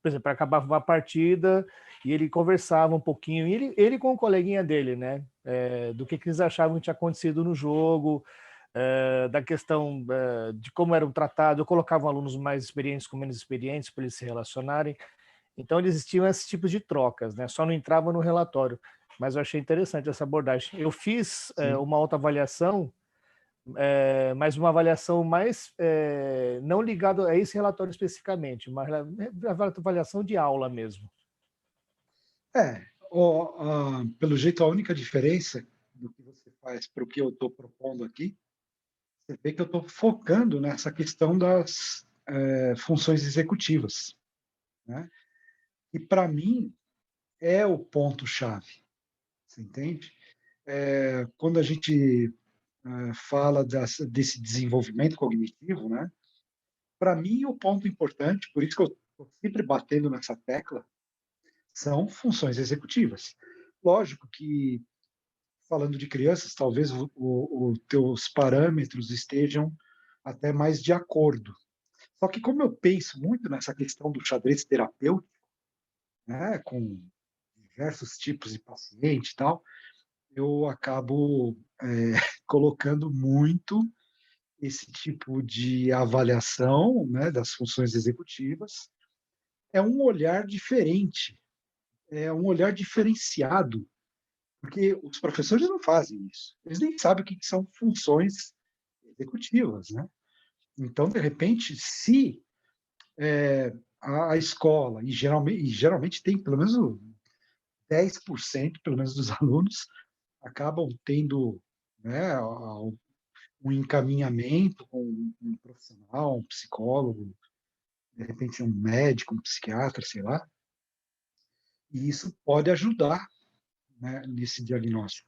por exemplo, acabava uma partida e ele conversava um pouquinho, ele com o coleguinha dele, né? Do que eles achavam que tinha acontecido no jogo, da questão de como eram tratados. Eu colocava alunos mais experientes com menos experientes para eles se relacionarem. Então, existiam esses tipos de trocas, né? Só não entrava no relatório. Mas eu achei interessante essa abordagem. Eu fiz uma autoavaliação, mas uma avaliação mais não ligada a esse relatório especificamente, uma avaliação de aula mesmo. Pelo jeito, a única diferença do que você faz para o que eu estou propondo aqui, você vê que eu estou focando nessa questão das funções executivas, né? E, para mim, é o ponto-chave, você entende? Quando a gente fala desse desenvolvimento cognitivo, né? Para mim, o ponto importante, por isso que eu estou sempre batendo nessa tecla, são funções executivas. Lógico que, falando de crianças, talvez os teus parâmetros estejam até mais de acordo. Só que como eu penso muito nessa questão do xadrez terapêutico, né, com diversos tipos de paciente e tal, eu acabo colocando muito esse tipo de avaliação, né, das funções executivas. É um olhar diferente, é um olhar diferenciado, porque os professores não fazem isso. Eles nem sabem o que são funções executivas, né? Então, de repente, se a escola, e geralmente tem pelo menos 10%, pelo menos dos alunos, acabam tendo, né, um encaminhamento com um profissional, um psicólogo, de repente um médico, um psiquiatra, sei lá, e isso pode ajudar, né, nesse diagnóstico.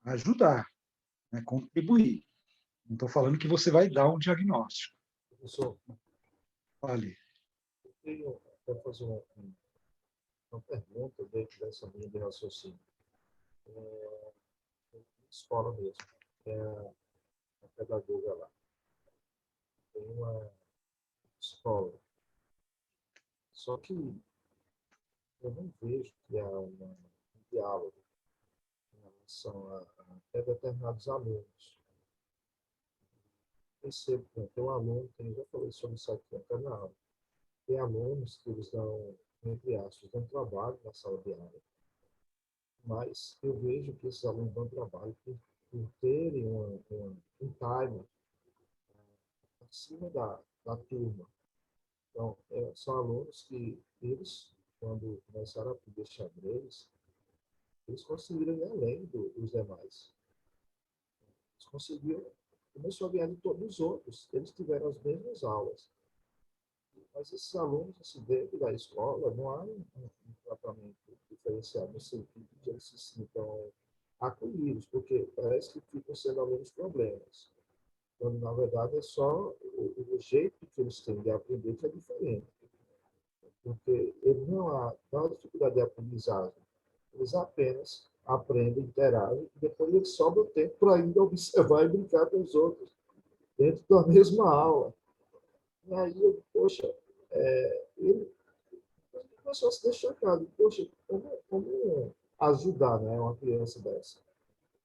Ajudar, né, contribuir. Não estou falando que você vai dar um diagnóstico. Professor, Fale. eu quero fazer uma pergunta dentro dessa linha de raciocínio. Escola mesmo, a pedagoga lá. Tem uma escola. Só que eu não vejo que há um diálogo em relação a até determinados alunos. Percebo que tem um aluno, eu já falei sobre isso aqui até na aula, tem alunos que eles dão, entre aspas, dão trabalho na sala de aula, mas eu vejo que esses alunos dão trabalho por terem um time acima da turma. Então, são alunos que eles, quando começaram a aprender xadrez, eles conseguiram ir além dos demais. Eles conseguiram, começou a ganhar de todos os outros. Eles tiveram as mesmas aulas. Mas esses alunos, assim, dentro da escola, não há um tratamento diferenciado no sentido de eles se sintam acolhidos, porque parece que ficam sendo alunos problemas. quando, na verdade, é só o jeito que eles têm de aprender que é diferente. Porque eles não há dificuldade de aprendizagem. Eles apenas aprendem, interagem, e depois eles sobram tempo para ainda observar e brincar com os outros, dentro da mesma aula. E aí, poxa, ele começou a se deixar claro, poxa, como ajudar, né, uma criança dessa?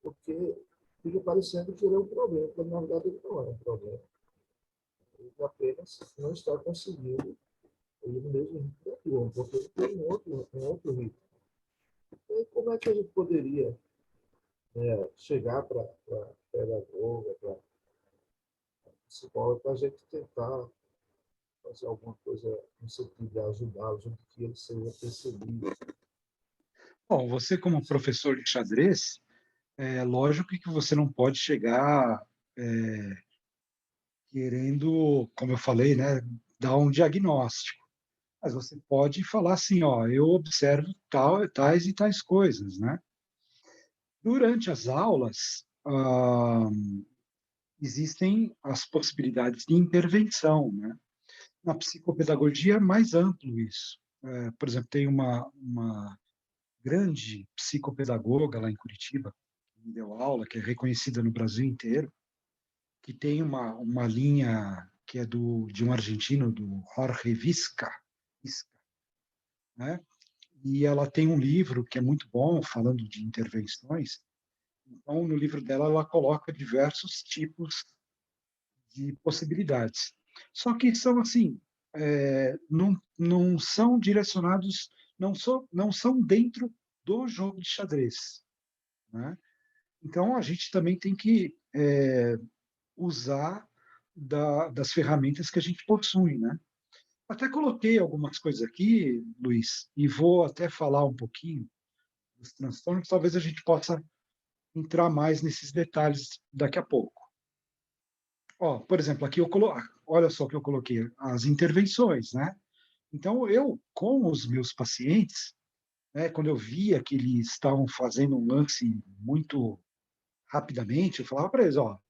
Porque fica parecendo que ele é um problema, quando na verdade ele não é um problema. Ele apenas não está conseguindo ir no mesmo ritmo da turma, porque ele tem um outro ritmo. E aí, como é que a gente poderia chegar para a pedagoga, para a psicóloga, para a gente tentar fazer alguma coisa no sentido de ajudá-los, de que ele seja percebido? Bom, você como professor de xadrez, é lógico que você não pode chegar querendo, como eu falei, né, dar um diagnóstico. Mas você pode falar assim, ó, eu observo tais e tais coisas, né? Durante as aulas, existem as possibilidades de intervenção, né? Na psicopedagogia é mais amplo isso. Por exemplo, tem uma grande psicopedagoga lá em Curitiba, que me deu aula, que é reconhecida no Brasil inteiro, que tem uma linha que é de um argentino, do Jorge Visca, né? E ela tem um livro que é muito bom, falando de intervenções. Então, no livro dela, ela coloca diversos tipos de possibilidades. Só que são assim, não são direcionados, não são dentro do jogo de xadrez, né? Então, a gente também tem que usar das ferramentas que a gente possui, né? Até coloquei algumas coisas aqui, Luiz, e vou até falar um pouquinho dos transtornos, talvez a gente possa entrar mais nesses detalhes daqui a pouco. Ó, por exemplo, aqui olha só o que eu coloquei, as intervenções, né? Então, eu, com os meus pacientes, né, quando eu via que eles estavam fazendo um lance muito rapidamente, eu falava para eles, ó,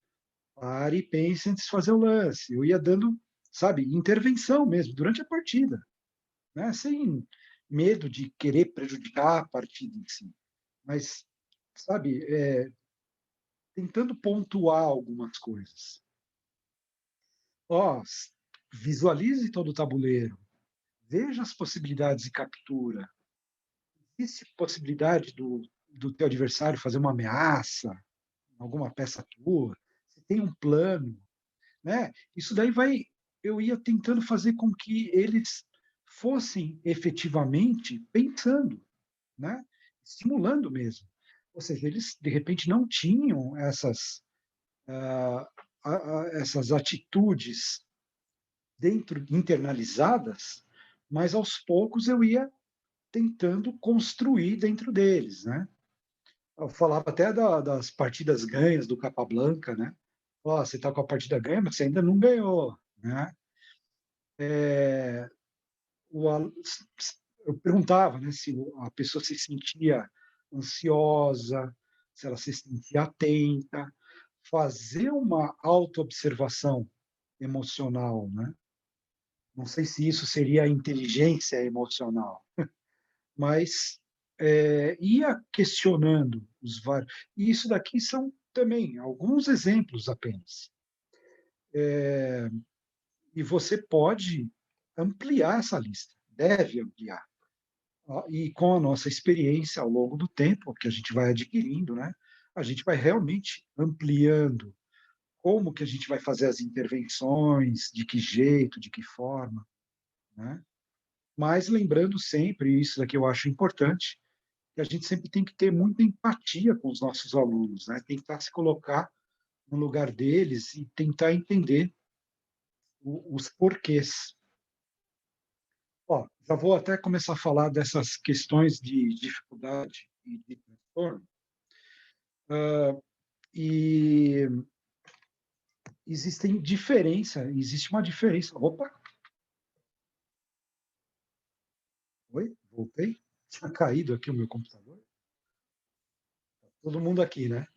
pare e pense antes de fazer o lance. Eu ia dando, sabe, intervenção mesmo, durante a partida, né? Sem medo de querer prejudicar a partida em si. Mas, sabe, tentando pontuar algumas coisas. Ó, visualize todo o tabuleiro, veja as possibilidades de captura. Existe possibilidade do teu adversário fazer uma ameaça, alguma peça tua? Você tem um plano, né? Isso daí eu ia tentando fazer com que eles fossem efetivamente pensando, né? Estimulando mesmo. Ou seja, eles de repente não tinham essas atitudes internalizadas, mas aos poucos eu ia tentando construir dentro deles, né? Eu falava até das partidas ganhas do Capablanca, né? Ó, você está com a partida ganha, mas você ainda não ganhou, né? O, eu perguntava, né, se a pessoa se sentia ansiosa, se ela se sentia atenta, fazer uma autoobservação emocional, né? Não sei se isso seria a inteligência emocional, mas ia questionando os vários. E isso daqui são também alguns exemplos apenas. E você pode ampliar essa lista, deve ampliar. E com a nossa experiência ao longo do tempo que a gente vai adquirindo, né, a gente vai realmente ampliando como que a gente vai fazer as intervenções, de que jeito, de que forma, né? Mas lembrando sempre, isso daqui eu acho importante, que a gente sempre tem que ter muita empatia com os nossos alunos, né? Tentar se colocar no lugar deles e tentar entender os porquês. Ó, já vou até começar a falar dessas questões de dificuldade e de transtorno. E existe uma diferença. Opa! Oi? Voltei? Tinha caído aqui o meu computador. Todo mundo aqui, né?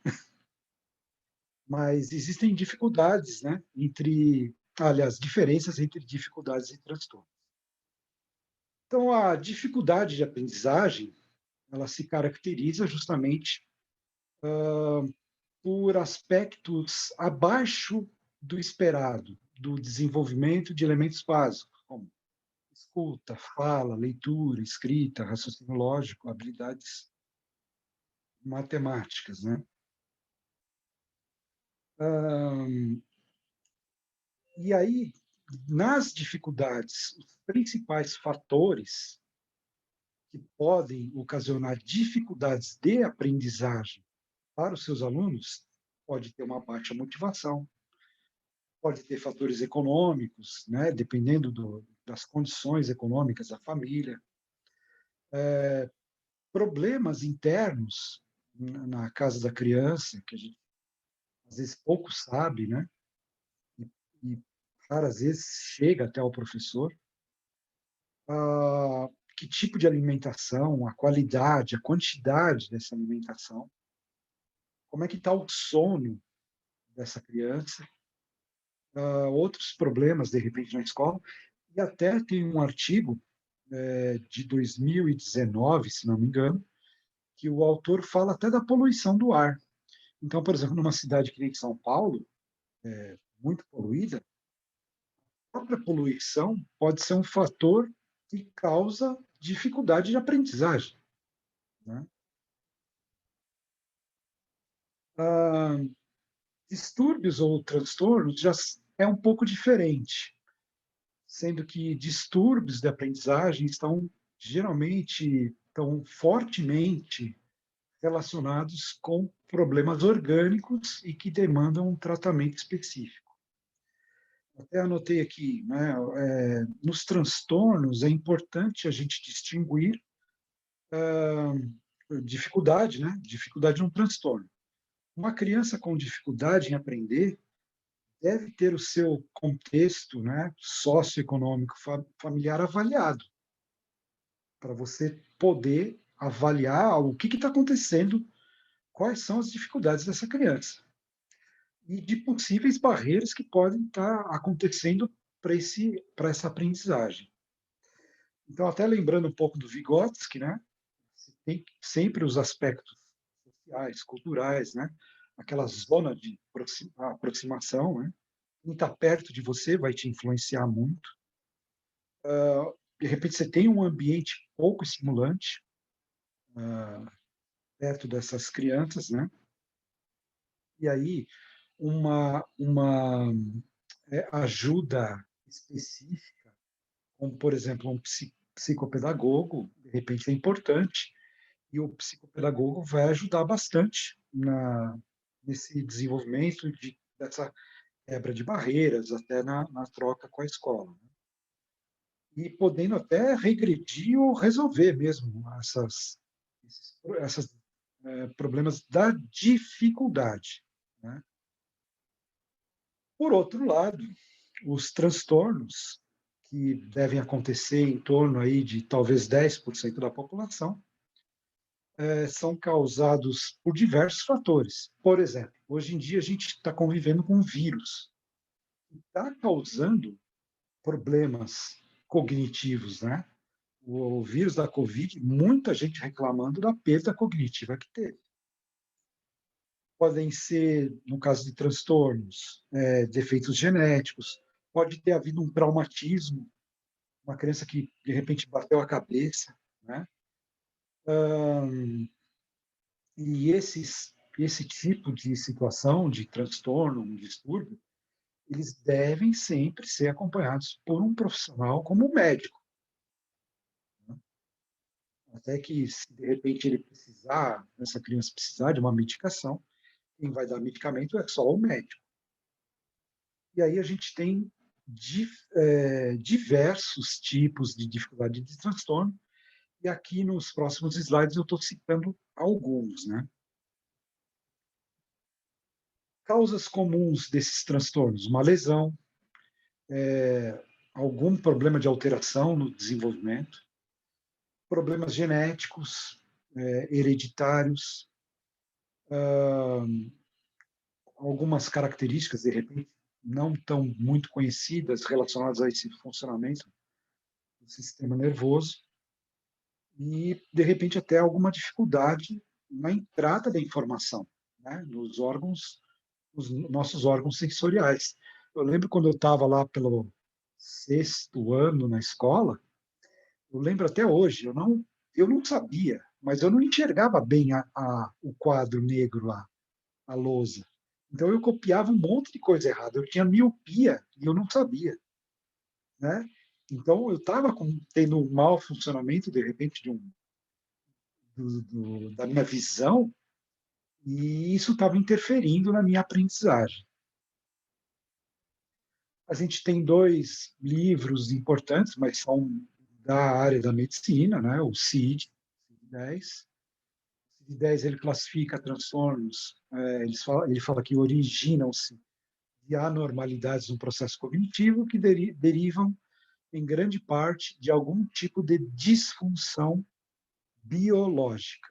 mas existem dificuldades, né, aliás, diferenças entre dificuldades e transtornos. Então, a dificuldade de aprendizagem, ela se caracteriza justamente por aspectos abaixo do esperado, do desenvolvimento de elementos básicos, como escuta, fala, leitura, escrita, raciocínio lógico, habilidades matemáticas, né? E aí, nas dificuldades, os principais fatores que podem ocasionar dificuldades de aprendizagem para os seus alunos pode ter uma baixa motivação, pode ter fatores econômicos, né, dependendo das condições econômicas da família, problemas internos na casa da criança, que a gente às vezes pouco sabe, né, e raras vezes chega até o professor, que tipo de alimentação, a qualidade, a quantidade dessa alimentação, como é que está o sono dessa criança, outros problemas, de repente, na escola. E até tem um artigo de 2019, se não me engano, que o autor fala até da poluição do ar. Então, por exemplo, numa cidade que nem São Paulo, muito poluída, a própria poluição pode ser um fator que causa dificuldade de aprendizagem, né? Distúrbios ou transtornos já é um pouco diferente, sendo que distúrbios de aprendizagem estão geralmente, estão fortemente relacionados com problemas orgânicos e que demandam um tratamento específico. Até anotei aqui, né, nos transtornos é importante a gente distinguir dificuldade, né, dificuldade de um transtorno. Uma criança com dificuldade em aprender deve ter o seu contexto, né, socioeconômico familiar avaliado, para você poder avaliar o que está acontecendo, quais são as dificuldades dessa criança e de possíveis barreiras que podem estar acontecendo para essa aprendizagem. Então, até lembrando um pouco do Vygotsky, né, tem sempre os aspectos sociais, culturais, né, aquela zona de aproximação, né, quem está perto de você vai te influenciar muito. De repente, você tem um ambiente pouco estimulante perto dessas crianças, né? E aí, uma ajuda específica, como, por exemplo, um psicopedagogo, de repente é importante, e o psicopedagogo vai ajudar bastante nesse desenvolvimento dessa quebra de barreiras, até na troca com a escola, né? E podendo até regredir ou resolver mesmo esses problemas da dificuldade, né? Por outro lado, os transtornos, que devem acontecer em torno aí de talvez 10% da população, são causados por diversos fatores. Por exemplo, hoje em dia a gente está convivendo com um vírus que está causando problemas cognitivos, né? O vírus da Covid, muita gente reclamando da perda cognitiva que teve. Podem ser, no caso de transtornos, defeitos genéticos, pode ter havido um traumatismo, uma criança que, de repente, bateu a cabeça, né? E esse tipo de situação, de transtorno, um distúrbio, eles devem sempre ser acompanhados por um profissional como um médico. Até que, se de repente essa criança precisar de uma medicação, quem vai dar medicamento é só o médico. E aí a gente tem diversos tipos de dificuldade de transtorno, e aqui nos próximos slides eu estou citando alguns, né? Causas comuns desses transtornos: uma lesão, algum problema de alteração no desenvolvimento, problemas genéticos, hereditários, algumas características, de repente, não tão muito conhecidas relacionadas a esse funcionamento do sistema nervoso e, de repente, até alguma dificuldade na entrada da informação, né, nos órgãos, nos nossos órgãos sensoriais. Eu lembro quando eu estava lá pelo 6º ano na escola, eu lembro até hoje, eu não sabia, mas eu não enxergava bem o quadro negro lá, a lousa. Então eu copiava um monte de coisa errada. Eu tinha miopia e eu não sabia, né? Então eu estava tendo um mau funcionamento de repente da minha visão e isso estava interferindo na minha aprendizagem. A gente tem 2 livros importantes, mas são da área da medicina, né? O CID-10. O CID-10 ele classifica transtornos, ele fala que originam-se de anormalidades no processo cognitivo que derivam, em grande parte, de algum tipo de disfunção biológica.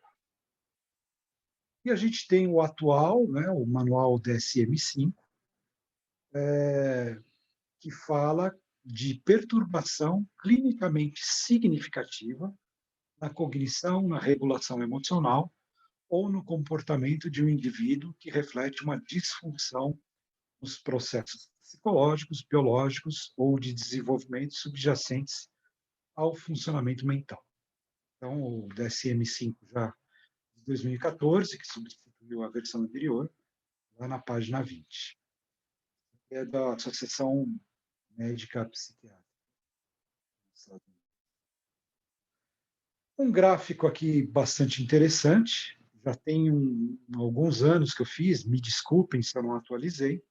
E a gente tem o atual, né, o manual DSM-5, que fala de perturbação clinicamente significativa na cognição, na regulação emocional ou no comportamento de um indivíduo que reflete uma disfunção nos processos psicológicos, biológicos ou de desenvolvimento subjacentes ao funcionamento mental. Então, o DSM-5 já de 2014, que substituiu a versão anterior, lá na página 20. É da Associação Médica Psiquiátrica. Um gráfico aqui bastante interessante, já tem alguns anos que eu fiz, me desculpem se eu não atualizei,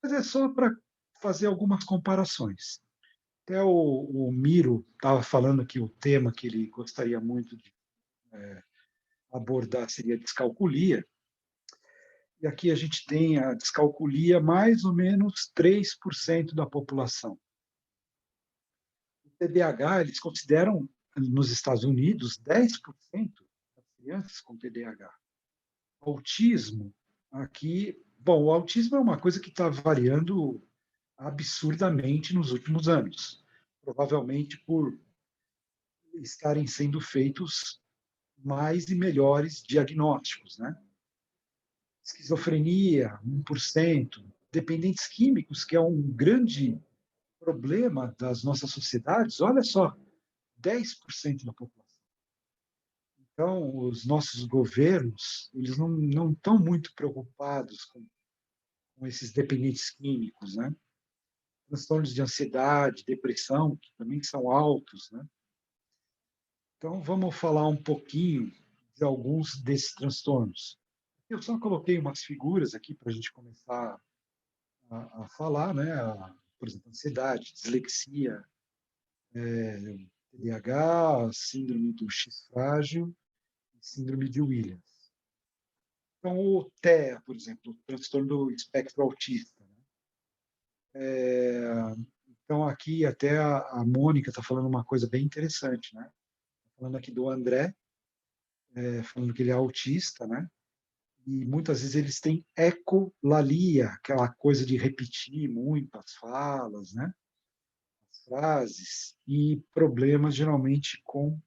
mas é só para fazer algumas comparações. Até o Miro estava falando que o tema que ele gostaria muito de abordar seria a descalculia, e aqui a gente tem a descalculia mais ou menos 3% da população. O TDAH, eles consideram, nos Estados Unidos, 10% das crianças com TDAH. Autismo, aqui, bom, o autismo é uma coisa que está variando absurdamente nos últimos anos, provavelmente por estarem sendo feitos mais e melhores diagnósticos, né? Esquizofrenia, 1%, dependentes químicos, que é um grande problema das nossas sociedades, olha só, 10% da população. Então, os nossos governos, eles não estão muito preocupados com esses dependentes químicos, né? Transtornos de ansiedade, depressão, que também são altos, né? Então, vamos falar um pouquinho de alguns desses transtornos. Eu só coloquei umas figuras aqui para a gente começar a falar, né? Por exemplo, ansiedade, dislexia, TDAH, síndrome do X frágil, síndrome de Williams. Então, o TEA, por exemplo, o transtorno do espectro autista. Então, aqui até a Mônica está falando uma coisa bem interessante, né? Falando aqui do André, falando que ele é autista, né? E muitas vezes eles têm ecolalia, aquela coisa de repetir muito as falas, né? As frases, e problemas geralmente com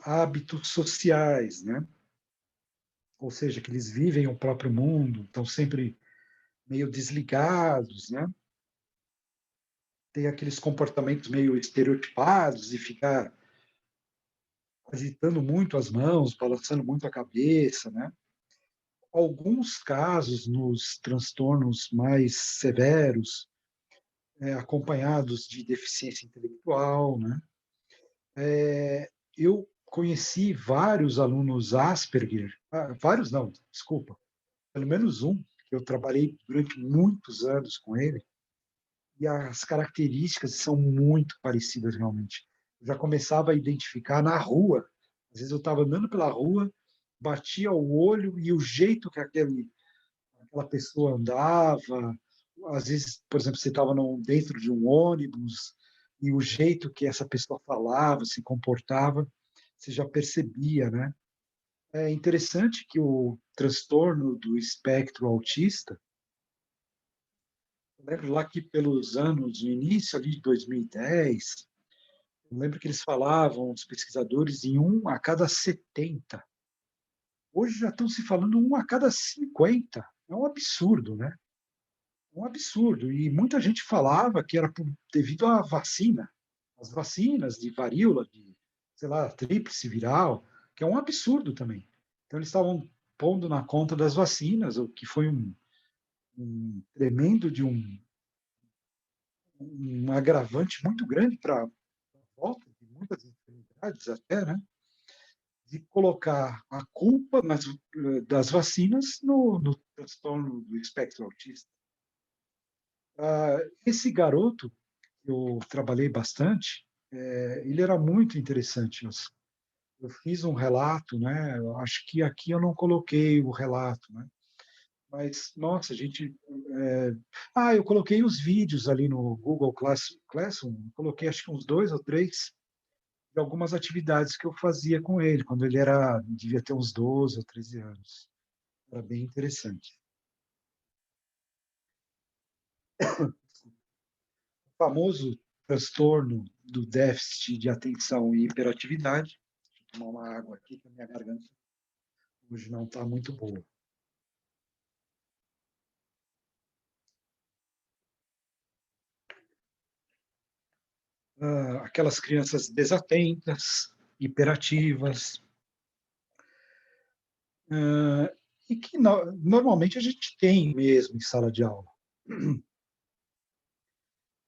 hábitos sociais, né? Ou seja, que eles vivem o próprio mundo, estão sempre meio desligados, né? Tem aqueles comportamentos meio estereotipados e ficar agitando muito as mãos, balançando muito a cabeça, né? Alguns casos nos transtornos mais severos, acompanhados de deficiência intelectual, né? Eu conheci vários alunos Asperger, vários não, desculpa, pelo menos um, que eu trabalhei durante muitos anos com ele, e as características são muito parecidas realmente. Eu já começava a identificar na rua, às vezes eu estava andando pela rua, batia o olho e o jeito que aquela pessoa andava, às vezes, por exemplo, você estava dentro de um ônibus e o jeito que essa pessoa falava, se comportava, você já percebia, né? É interessante que o transtorno do espectro autista, eu lembro lá que pelos anos, no início ali de 2010, eu lembro que eles falavam, os pesquisadores, em 1 a cada 70. Hoje já estão se falando 1 a cada 50. É um absurdo, né? Um absurdo. E muita gente falava que era devido à vacina, as vacinas de varíola, de, sei lá, tríplice viral, que é um absurdo também. Então, eles estavam pondo na conta das vacinas, o que foi um tremendo de um agravante muito grande para a volta de muitas enfermidades até, né? De colocar a culpa das vacinas no transtorno do espectro autista. Esse garoto, que eu trabalhei bastante, ele era muito interessante. Eu fiz um relato, né? Eu acho que aqui eu não coloquei o relato, né? Mas, nossa, a gente. Eu coloquei os vídeos ali no Google Classroom, coloquei acho que uns 2 ou 3 de algumas atividades que eu fazia com ele, quando ele devia ter uns 12 ou 13 anos. Era bem interessante. O famoso transtorno do déficit de atenção e hiperatividade. Deixa eu tomar uma água aqui, que a minha garganta hoje não está muito boa. Aquelas crianças desatentas, hiperativas, e que normalmente a gente tem mesmo em sala de aula.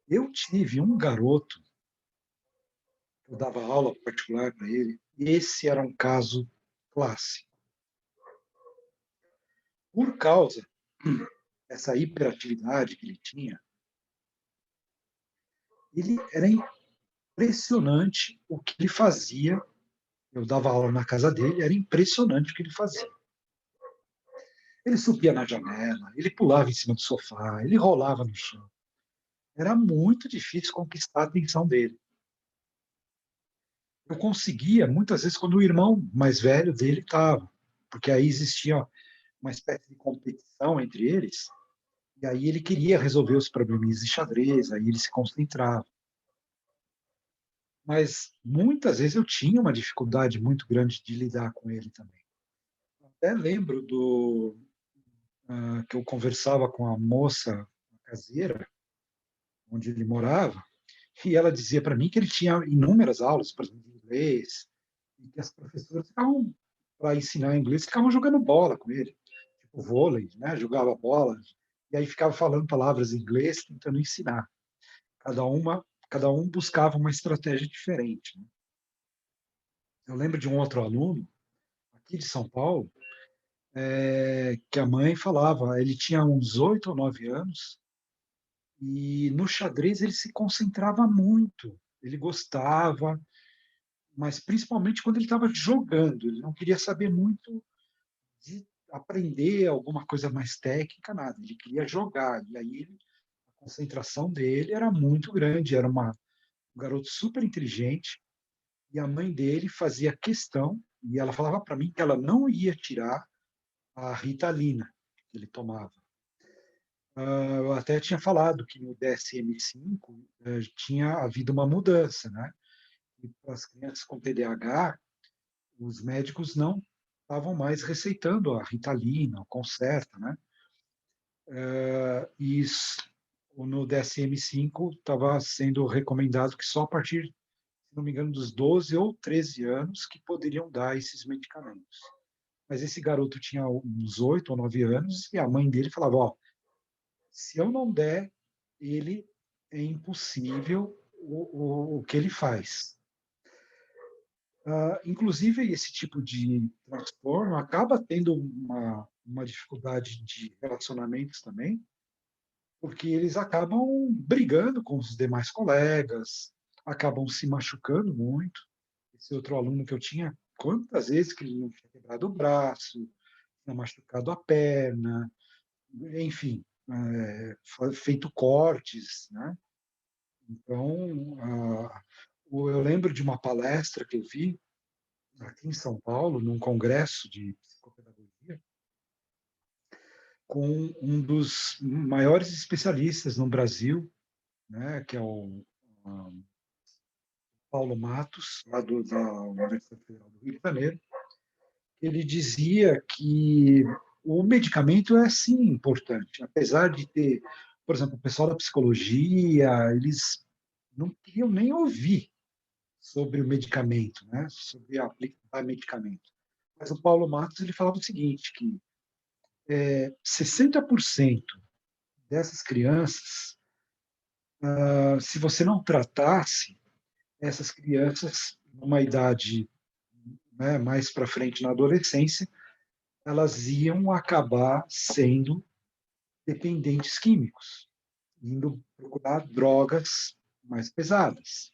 Eu tive um garoto, eu dava aula particular para ele, e esse era um caso clássico. Por causa dessa hiperatividade que ele tinha, ele era impressionante o que ele fazia. Eu dava aula na casa dele, era impressionante o que ele fazia. Ele subia na janela, ele pulava em cima do sofá, ele rolava no chão. Era muito difícil conquistar a atenção dele. Eu conseguia, muitas vezes, quando o irmão mais velho dele estava, porque aí existia uma espécie de competição entre eles, e aí ele queria resolver os probleminhas de xadrez, aí ele se concentrava. Mas muitas vezes eu tinha uma dificuldade muito grande de lidar com ele também. Até lembro que eu conversava com a moça caseira, onde ele morava, e ela dizia para mim que ele tinha inúmeras aulas, por exemplo, de inglês, e que as professoras ficavam, para ensinar inglês, ficavam jogando bola com ele, tipo vôlei, né? Jogava bola, e aí ficava falando palavras em inglês, tentando ensinar. Cada um buscava uma estratégia diferente, né? Eu lembro de um outro aluno, aqui de São Paulo, que a mãe falava, ele tinha uns 8 ou 9 anos, e no xadrez ele se concentrava muito, ele gostava, mas principalmente quando ele estava jogando, ele não queria saber muito de aprender alguma coisa mais técnica, nada, ele queria jogar, e aí a concentração dele era muito grande, era um garoto super inteligente, e a mãe dele fazia questão, e ela falava para mim que ela não ia tirar a Ritalina que ele tomava. Eu até tinha falado que no DSM-5 tinha havido uma mudança, né? E para as crianças com TDAH, os médicos não estavam mais receitando a Ritalina, o Concerta, né? E no DSM-5 estava sendo recomendado que só a partir, se não me engano, dos 12 ou 13 anos que poderiam dar esses medicamentos. Mas esse garoto tinha uns 8 ou 9 anos e a mãe dele falava, ó, se eu não der, ele é impossível o que ele faz. Inclusive, esse tipo de transtorno acaba tendo uma dificuldade de relacionamentos também, porque eles acabam brigando com os demais colegas, acabam se machucando muito. Esse outro aluno que eu tinha, quantas vezes que ele não tinha quebrado o braço, tinha machucado a perna, enfim, feito cortes, né? Então, eu lembro de uma palestra que eu vi aqui em São Paulo, num congresso de psicopedagogia, com um dos maiores especialistas no Brasil, né, que é o Paulo Matos, lá da Universidade Federal do Rio de Janeiro. Ele dizia que o medicamento é sim importante, apesar de ter, por exemplo, o pessoal da psicologia, eles não queriam nem ouvir sobre o medicamento, né? Sobre aplicar medicamento. Mas o Paulo Matos ele falava o seguinte, que 60% dessas crianças, se você não tratasse essas crianças numa idade, né, mais para frente na adolescência, elas iam acabar sendo dependentes químicos, indo procurar drogas mais pesadas.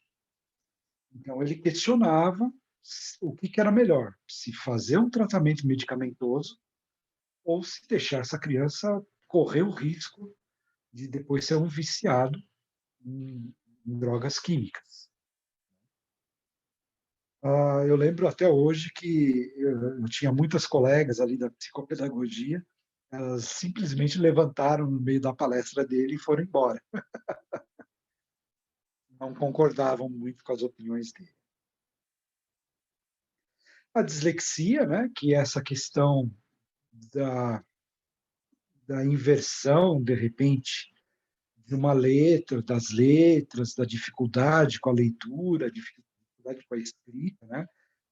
Então, ele questionava o que era melhor, se fazer um tratamento medicamentoso ou se deixar essa criança correr o risco de depois ser um viciado em drogas químicas. Eu lembro até hoje que eu tinha muitas colegas ali da psicopedagogia, elas simplesmente levantaram no meio da palestra dele e foram embora. Não concordavam muito com as opiniões dele. A dislexia, né, que é essa questão da, da inversão, de repente, de uma letra, das letras, da dificuldade com a leitura, dificuldade com a escrita, né?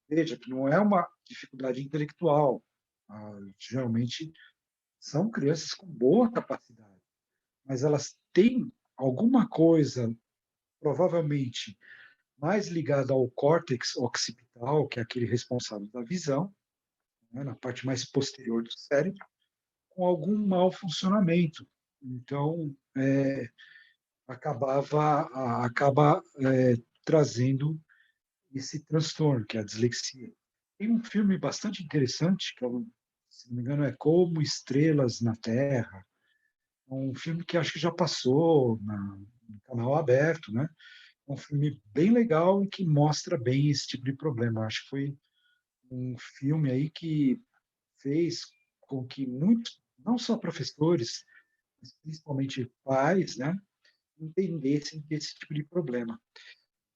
Veja que não é uma dificuldade intelectual. Geralmente são crianças com boa capacidade, mas elas têm alguma coisa, provavelmente mais ligada ao córtex occipital, que é aquele responsável da visão, né, na parte mais posterior do cérebro, com algum mau funcionamento. Então, acaba trazendo esse transtorno, que é a dislexia. Tem um filme bastante interessante, que, se não me engano, é Como Estrelas na Terra. É um filme que acho que já passou no canal aberto, né? É um filme bem legal e que mostra bem esse tipo de problema. Acho que foi um filme aí que fez com que muitos, não só professores, mas principalmente pais, né, entendessem esse tipo de problema.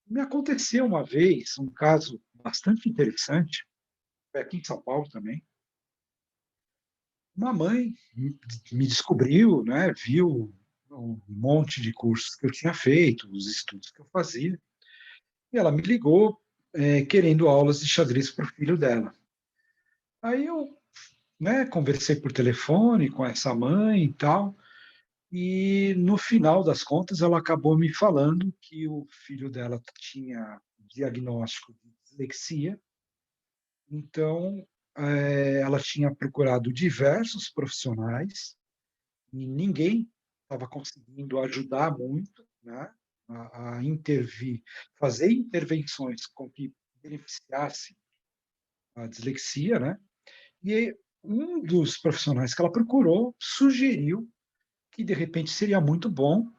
Me aconteceu uma vez um caso bastante interessante, foi aqui em São Paulo também. Uma mãe me descobriu, né, viu um monte de cursos que eu tinha feito, os estudos que eu fazia, e ela me ligou querendo aulas de xadrez para o filho dela. Aí eu, né, conversei por telefone com essa mãe e tal, e no final das contas ela acabou me falando que o filho dela tinha diagnóstico de dislexia, então ela tinha procurado diversos profissionais e ninguém estava conseguindo ajudar muito, né, a intervir, fazer intervenções com que beneficiasse a dislexia, né? E um dos profissionais que ela procurou sugeriu que, de repente, seria muito bom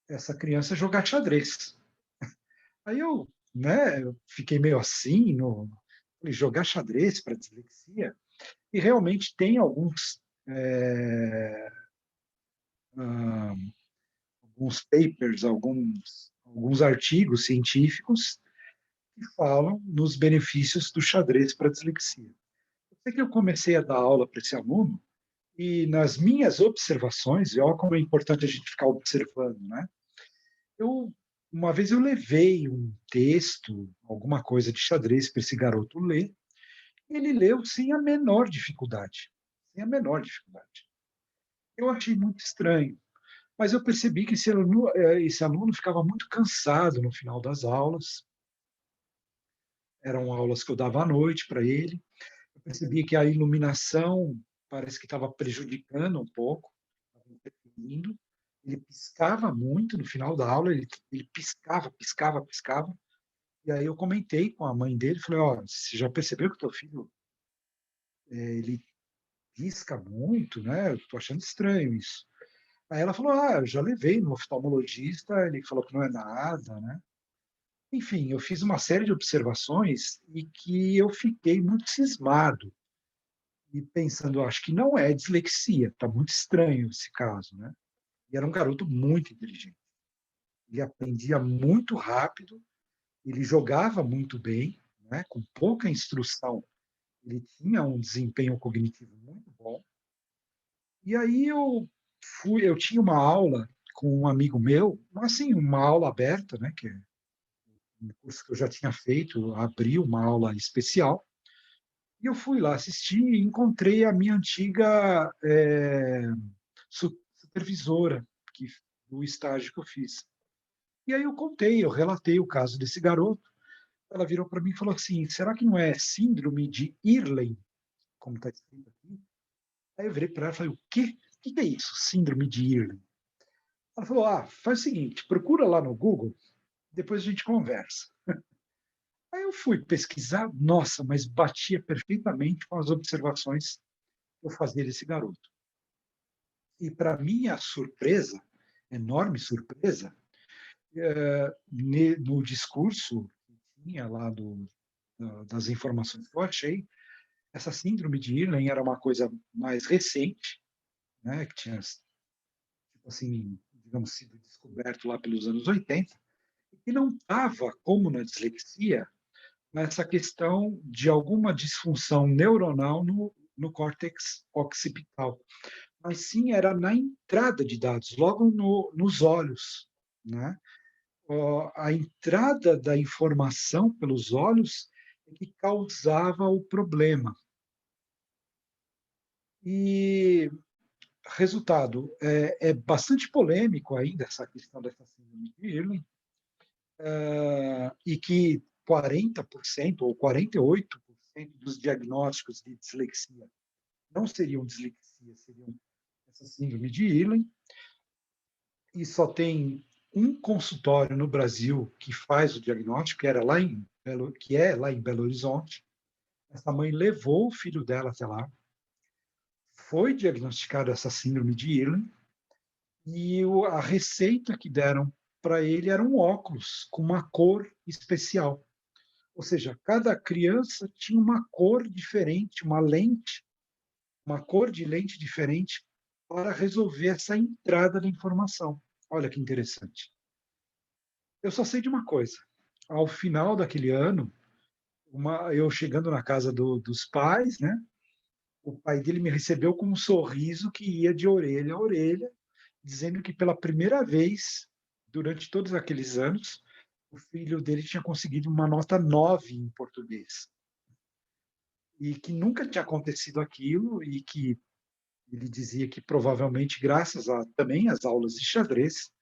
essa criança jogar xadrez. Aí eu, né, eu fiquei meio assim, falei, jogar xadrez para dislexia? E realmente tem alguns papers, alguns artigos científicos que falam nos benefícios do xadrez para dislexia. Eu sei que eu comecei a dar aula para esse aluno e nas minhas observações, e olha como é importante a gente ficar observando, né? Uma vez eu levei um texto, alguma coisa de xadrez para esse garoto ler, e ele leu sem a menor dificuldade. Sem a menor dificuldade. Eu achei muito estranho, mas eu percebi que esse aluno ficava muito cansado no final das aulas. Eram aulas que eu dava à noite para ele. Eu percebi que a iluminação parece que estava prejudicando um pouco, estava interferindo. Ele piscava muito no final da aula, ele piscava, piscava, piscava. E aí eu comentei com a mãe dele, falei, ó, você já percebeu que o teu filho, ele pisca muito, né? Eu tô achando estranho isso. Aí ela falou, eu já levei no oftalmologista, ele falou que não é nada, né? Enfim, eu fiz uma série de observações e que eu fiquei muito cismado e pensando, acho que não é dislexia, está muito estranho esse caso, né? E era um garoto muito inteligente. Ele aprendia muito rápido, ele jogava muito bem, né? Com pouca instrução, ele tinha um desempenho cognitivo muito bom. E aí eu tinha uma aula com um amigo meu, assim, uma aula aberta, né? Que é um curso que eu já tinha feito, abri uma aula especial. E eu fui lá assistir e encontrei a minha antiga supervisora do estágio que eu fiz. E aí eu relatei o caso desse garoto. Ela virou para mim e falou assim: será que não é síndrome de Irlen, como está escrito aqui? Aí eu virei para ela e falei: o quê? O que é isso, síndrome de Irlen? Ela falou: faz o seguinte, procura lá no Google, depois a gente conversa. Aí eu fui pesquisar, nossa, mas batia perfeitamente com as observações que eu fazia desse garoto. E para minha surpresa, enorme surpresa, no discurso que tinha lá das informações que eu achei, essa síndrome de Irlen era uma coisa mais recente, né, que tinha, tipo assim, digamos, sido descoberto lá pelos anos 80, e não estava, como na dislexia, nessa questão de alguma disfunção neuronal no córtex occipital, mas sim era na entrada de dados, logo nos olhos, né? A entrada da informação pelos olhos é que causava o problema. E resultado, é bastante polêmico ainda essa questão dessa síndrome de Irlen, e que 40% ou 48% dos diagnósticos de dislexia não seriam dislexia, seriam essa síndrome de Irlen, e só tem um consultório no Brasil que faz o diagnóstico, que é lá em Belo Horizonte. Essa mãe levou o filho dela até lá, foi diagnosticada essa síndrome de Irlen, e a receita que deram para ele era um óculos com uma cor especial. Ou seja, cada criança tinha uma cor diferente, uma cor de lente diferente para resolver essa entrada da informação. Olha que interessante. Eu só sei de uma coisa. Ao final daquele ano, eu chegando na casa dos pais, né? O pai dele me recebeu com um sorriso que ia de orelha a orelha, dizendo que pela primeira vez, durante todos aqueles anos, o filho dele tinha conseguido uma nota 9 em português. E que nunca tinha acontecido aquilo, e que ele dizia que provavelmente, graças também às aulas de xadrez,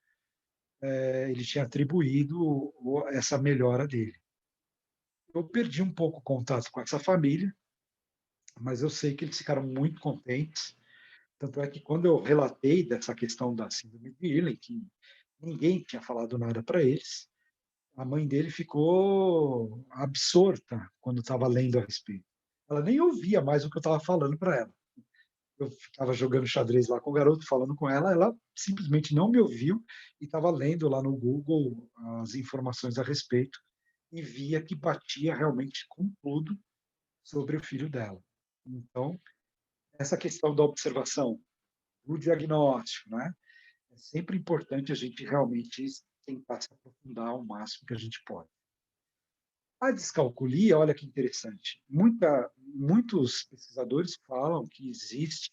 ele tinha atribuído essa melhora dele. Eu perdi um pouco o contato com essa família, mas eu sei que eles ficaram muito contentes. Tanto é que quando eu relatei dessa questão da síndrome de Irlen, que ninguém tinha falado nada para eles, a mãe dele ficou absorta quando estava lendo a respeito. Ela nem ouvia mais o que eu estava falando para ela. Eu estava jogando xadrez lá com o garoto, falando com ela, ela simplesmente não me ouviu e estava lendo lá no Google as informações a respeito e via que batia realmente com tudo sobre o filho dela. Então, essa questão da observação, do diagnóstico, né? É sempre importante a gente realmente tentar se aprofundar o máximo que a gente pode. A descalculia, olha que interessante. Muitos pesquisadores falam que existe,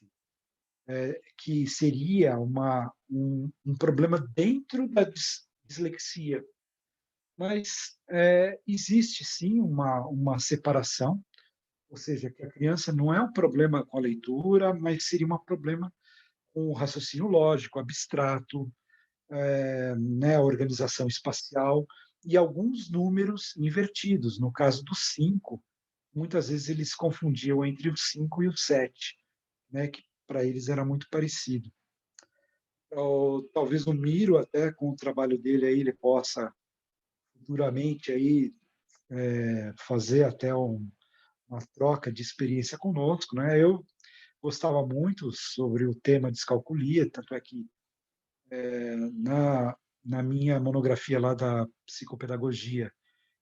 que seria um problema dentro da dislexia. Mas existe sim uma separação, ou seja, que a criança não é um problema com a leitura, mas seria um problema com o raciocínio lógico, abstrato, né, a organização espacial e alguns números invertidos. No caso do 5, muitas vezes eles confundiam entre o 5 e o 7, né, que para eles era muito parecido. Então, talvez o Miro, até com o trabalho dele, aí, ele possa futuramente aí, fazer até uma troca de experiência conosco. Né? Eu gostava muito sobre o tema descalculia, tanto é que na minha monografia lá da psicopedagogia,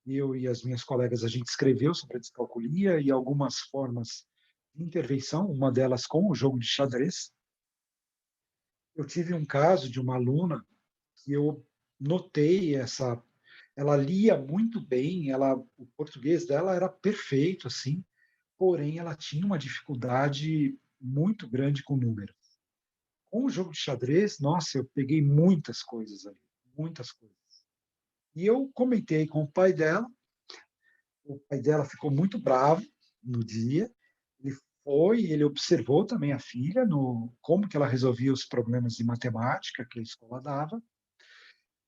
eu e as minhas colegas, a gente escreveu sobre a descalculia e algumas formas de intervenção, uma delas com o jogo de xadrez. Eu tive um caso de uma aluna que eu notei ela lia muito bem, o português dela era perfeito, assim, porém ela tinha uma dificuldade muito grande com números. Com o jogo de xadrez, nossa, eu peguei muitas coisas ali, muitas coisas. E eu comentei com o pai dela ficou muito bravo no dia, ele observou também a filha, como que ela resolvia os problemas de matemática que a escola dava,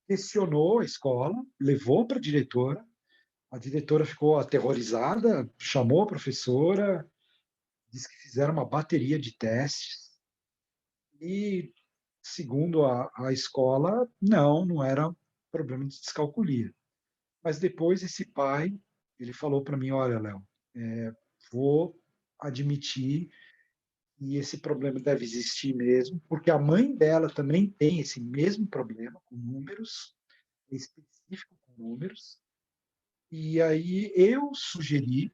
questionou a escola, levou para a diretora ficou aterrorizada, chamou a professora, disse que fizeram uma bateria de testes e, segundo a escola, não era problema de descalculia. Mas depois esse pai, ele falou para mim, olha, Léo, vou admitir que esse problema deve existir mesmo, porque a mãe dela também tem esse mesmo problema com números, específico com números, e aí eu sugeri,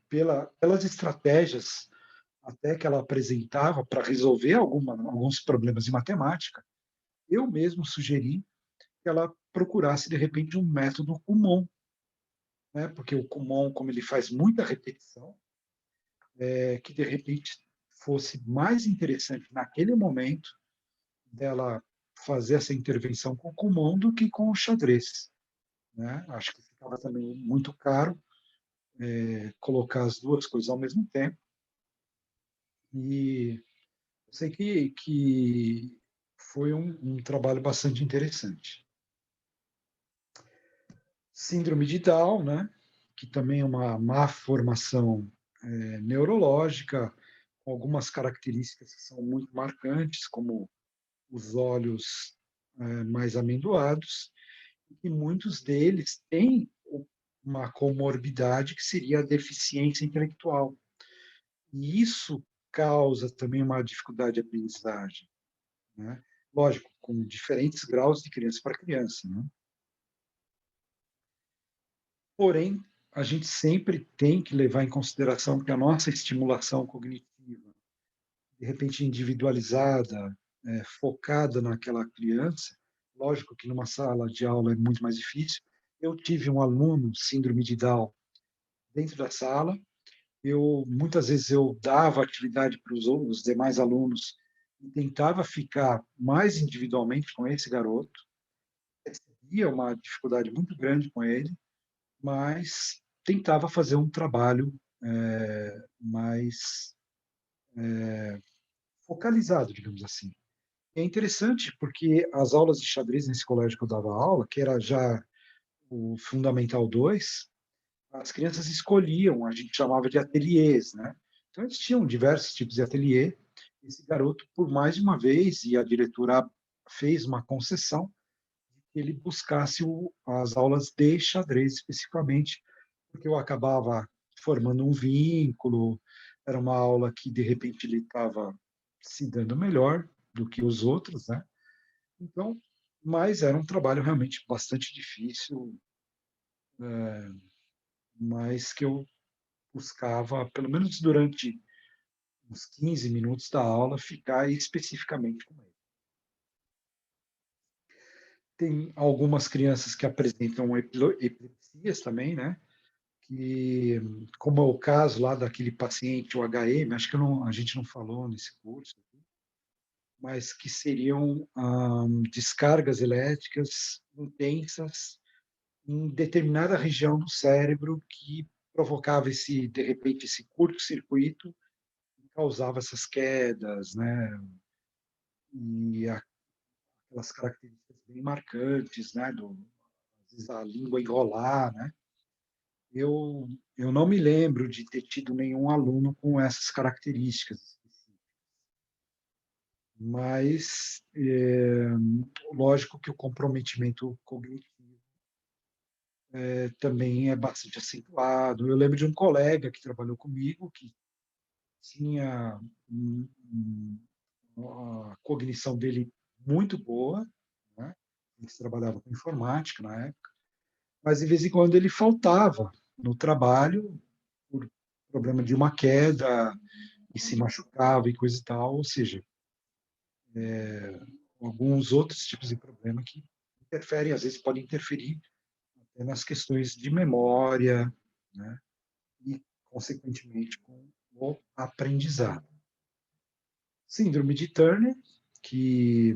pelas estratégias até que ela apresentava para resolver alguns problemas de matemática, eu mesmo sugeri que ela procurasse, de repente, um método Kumon, né? Porque o Kumon, como ele faz muita repetição, que de repente fosse mais interessante naquele momento dela fazer essa intervenção com o Kumon do que com o xadrez, né? Acho que ficava também muito caro colocar as duas coisas ao mesmo tempo. E eu sei que foi um trabalho bastante interessante. Síndrome de Down, né? Que também é uma má formação neurológica, com algumas características que são muito marcantes, como os olhos mais amendoados, e muitos deles têm uma comorbidade que seria a deficiência intelectual. E isso causa também uma dificuldade de aprendizagem, né? Lógico, com diferentes graus de criança para criança, né? Porém, a gente sempre tem que levar em consideração que a nossa estimulação cognitiva, de repente individualizada, focada naquela criança, lógico que numa sala de aula é muito mais difícil. Eu tive um aluno síndrome de Down dentro da sala. Muitas vezes eu dava atividade para os demais alunos e tentava ficar mais individualmente com esse garoto. Percebia uma dificuldade muito grande com ele, mas tentava fazer um trabalho mais focalizado, digamos assim. É interessante porque as aulas de xadrez nesse colégio que eu dava aula, que era já o Fundamental 2, as crianças escolhiam, a gente chamava de ateliês, né? Então, eles tinham diversos tipos de ateliê. Esse garoto, por mais de uma vez, e a diretora fez uma concessão, que ele buscasse as aulas de xadrez especificamente, porque eu acabava formando um vínculo, era uma aula que, de repente, ele estava se dando melhor do que os outros, né? Então, mas era um trabalho realmente bastante difícil, mas que eu buscava, pelo menos durante uns 15 minutos da aula, ficar especificamente com ele. Tem algumas crianças que apresentam epilepsias também, né? Que, como é o caso lá daquele paciente, o HM, acho que a gente não falou nesse curso, mas que seriam descargas elétricas intensas em determinada região do cérebro que provocava de repente, esse curto-circuito e causava essas quedas, né? E aquelas características bem marcantes, né? Às vezes a língua enrolar, né? Eu não me lembro de ter tido nenhum aluno com essas características, mas lógico que o comprometimento cognitivo também é bastante acentuado. Eu lembro de um colega que trabalhou comigo que tinha a cognição dele muito boa, né? Ele trabalhava com informática na época, mas de vez em quando ele faltava no trabalho por problema de uma queda e se machucava e coisa e tal, ou seja, alguns outros tipos de problema que interferem, às vezes podem interferir até nas questões de memória, né? E, consequentemente, com o aprendizado. Síndrome de Turner, que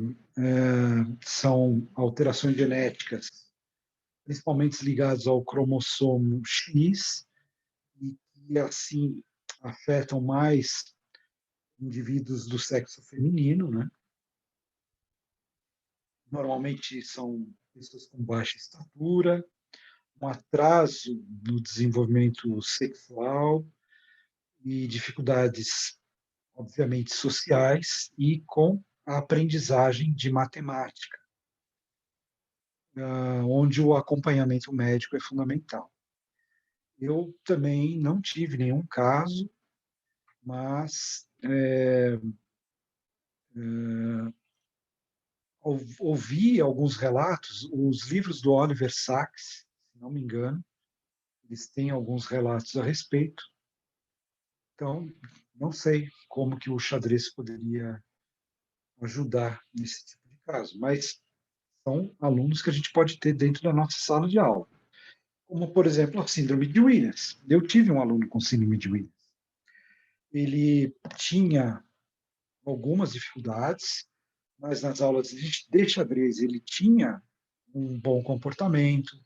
são alterações genéticas, principalmente ligadas ao cromossomo X, e que, assim, afetam mais indivíduos do sexo feminino, né? Normalmente são pessoas com baixa estatura, um atraso no desenvolvimento sexual e dificuldades, obviamente, sociais e com a aprendizagem de matemática, onde o acompanhamento médico é fundamental. Eu também não tive nenhum caso, mas ouvi alguns relatos, os livros do Oliver Sacks, se não me engano, eles têm alguns relatos a respeito. Então, não sei como que o xadrez poderia ajudar nesse tipo de caso, mas são alunos que a gente pode ter dentro da nossa sala de aula. Como, por exemplo, a síndrome de Williams. Eu tive um aluno com síndrome de Williams. Ele tinha algumas dificuldades, mas nas aulas de xadrez ele tinha um bom comportamento,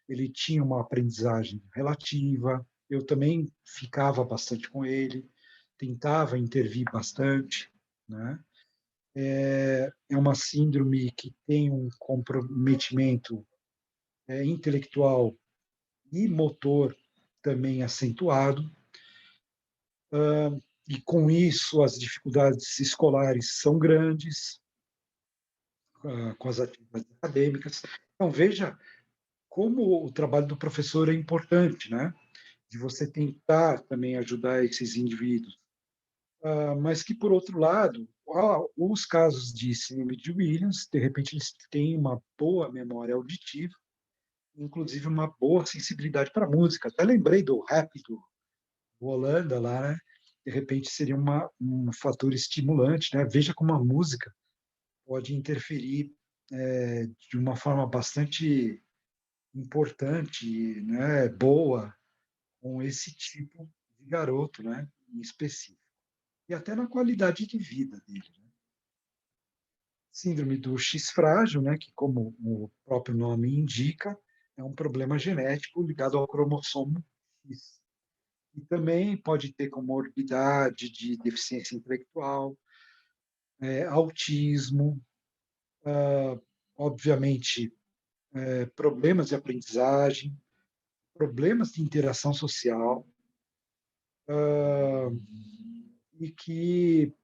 ele tinha uma aprendizagem relativa, eu também ficava bastante com ele, tentava intervir bastante, né? É uma síndrome que tem um comprometimento intelectual e motor também acentuado, e com isso as dificuldades escolares são grandes, com as atividades acadêmicas. Então, veja como o trabalho do professor é importante, né? De você tentar também ajudar esses indivíduos. Mas que, por outro lado, os casos de síndrome de Williams, de repente, eles têm uma boa memória auditiva, inclusive uma boa sensibilidade para música. Até lembrei do rap do Holanda lá, né? De repente seria um fator estimulante, né? Veja como a música pode interferir de uma forma bastante importante, né? Boa, com esse tipo de garoto, né? Em específico. E até na qualidade de vida dele. Né? Síndrome do X frágil, né? Que, como o próprio nome indica, é um problema genético ligado ao cromossomo X. E também pode ter comorbidade de deficiência intelectual, autismo, obviamente, problemas de aprendizagem, problemas de interação social, e que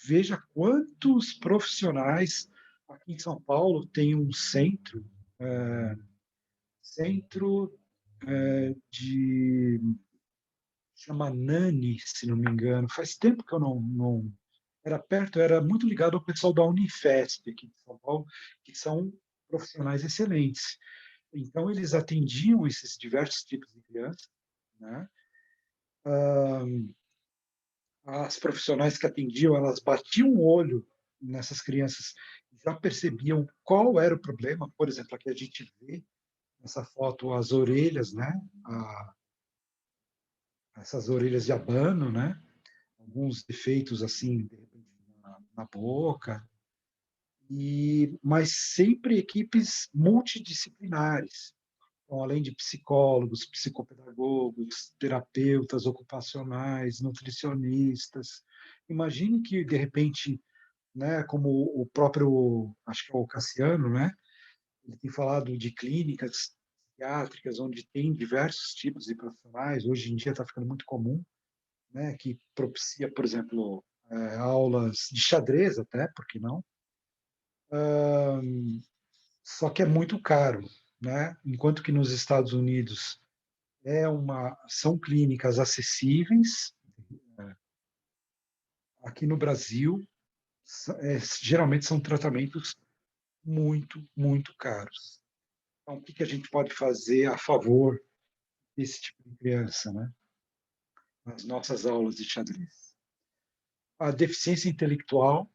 veja quantos profissionais aqui em São Paulo tem um centro de chama Nani, se não me engano. Faz tempo que eu não era perto, era muito ligado ao pessoal da Unifesp aqui de São Paulo, que são profissionais excelentes. Então, eles atendiam esses diversos tipos de crianças, né? As profissionais que atendiam, elas batiam o olho nessas crianças, já percebiam qual era o problema. Por exemplo, aqui a gente vê nessa foto as orelhas, né? Essas orelhas de abano, né? Alguns defeitos assim, de repente, na boca, mas sempre equipes multidisciplinares. Então, além de psicólogos, psicopedagogos, terapeutas ocupacionais, nutricionistas. Imagine que, de repente, né, como o próprio, acho que é o Cassiano, né, ele tem falado de clínicas psiquiátricas onde tem diversos tipos de profissionais, hoje em dia está ficando muito comum, né, que propicia, por exemplo, aulas de xadrez até, por que não? Só que é muito caro, né? Enquanto que nos Estados Unidos são clínicas acessíveis, aqui no Brasil geralmente são tratamentos muito, muito caros. Então, o que a gente pode fazer a favor desse tipo de criança, né? Nas nossas aulas de xadrez. A deficiência intelectual.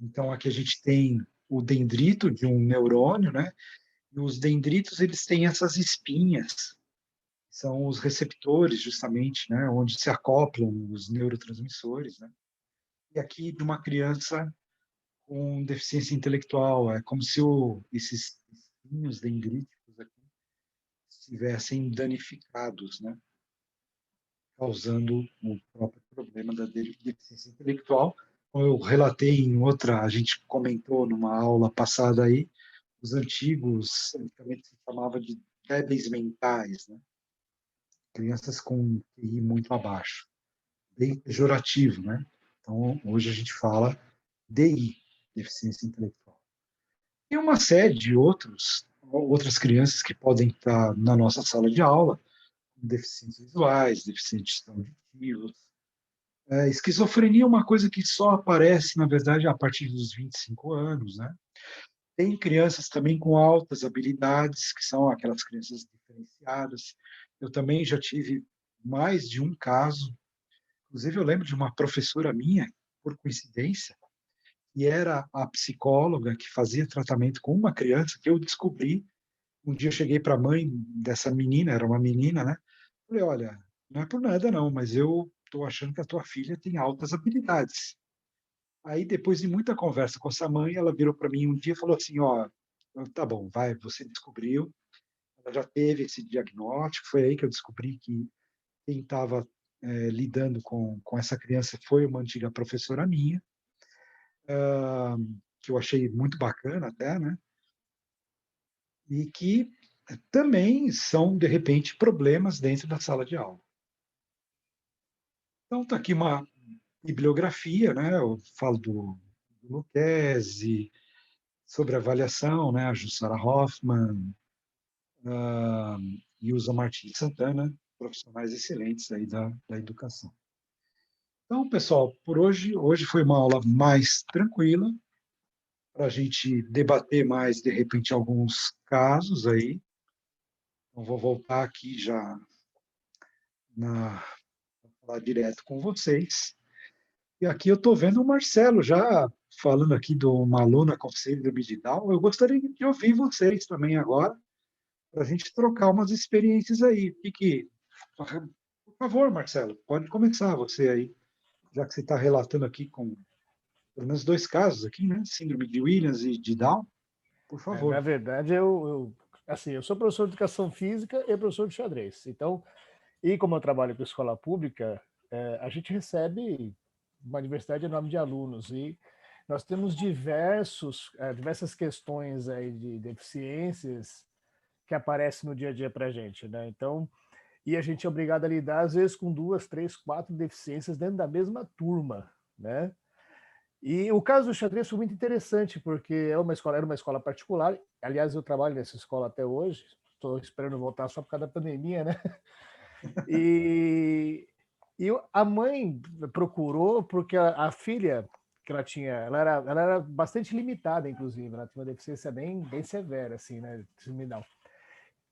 Então, aqui a gente tem o dendrito de um neurônio, né? E os dendritos, eles têm essas espinhas, são os receptores, justamente, né? Onde se acoplam os neurotransmissores, né? E aqui, de uma criança com deficiência intelectual, é como se esses espinhos dendríticos aqui estivessem danificados, né? Causando o próprio problema da deficiência intelectual. Como eu relatei em outra, a gente comentou numa aula passada aí, os antigos, antigamente se chamava de débeis mentais, né? Crianças com QI muito abaixo, bem pejorativo, né? Então, hoje a gente fala DI, deficiência intelectual. E uma série de outras crianças que podem estar na nossa sala de aula, deficientes visuais, deficientes auditivos. Esquizofrenia é uma coisa que só aparece, na verdade, a partir dos 25 anos, né? Tem crianças também com altas habilidades, que são aquelas crianças diferenciadas. Eu também já tive mais de um caso. Inclusive, eu lembro de uma professora minha, por coincidência, que era a psicóloga que fazia tratamento com uma criança que eu descobri. Um dia eu cheguei para a mãe dessa menina, era uma menina, né? Falei, olha, não é por nada não, mas eu estou achando que a tua filha tem altas habilidades. Aí, depois de muita conversa com essa mãe, ela virou para mim um dia e falou assim, ó, tá bom, vai, você descobriu, ela já teve esse diagnóstico, foi aí que eu descobri que quem estava lidando com essa criança foi uma antiga professora minha, que eu achei muito bacana até, né? E que também são, de repente, problemas dentro da sala de aula. Então, está aqui uma bibliografia, né? Eu falo do Lucchesi, sobre avaliação, né? A Jussara Hoffmann, e Ilza Martins Santana, profissionais excelentes aí da educação. Então, pessoal, por hoje foi uma aula mais tranquila, para a gente debater mais, de repente, alguns casos aí. Então, vou voltar aqui já para falar direto com vocês. E aqui eu estou vendo o Marcelo já falando aqui de uma aluna com síndrome de Down. Eu gostaria de ouvir vocês também agora, para a gente trocar umas experiências aí. Por favor, Marcelo, pode começar você aí, já que você está relatando aqui com pelo menos 2 casos aqui, né? Síndrome de Williams e de Down. Por favor. Na verdade, assim, eu sou professor de educação física e professor de xadrez. Então, e como eu trabalho com escola pública, a gente recebe uma diversidade enorme de alunos e nós temos diversas questões aí de deficiências que aparecem no dia a dia para a gente, né? Então, e a gente é obrigado a lidar, às vezes, com 2, 3, 4 deficiências dentro da mesma turma, né? E o caso do xadrez foi muito interessante, porque era uma escola particular. Aliás, eu trabalho nessa escola até hoje, estou esperando voltar só por causa da pandemia, né? E a mãe procurou porque a filha que ela tinha, ela era bastante limitada, inclusive, ela tinha uma deficiência bem severa, assim, né? Terminal.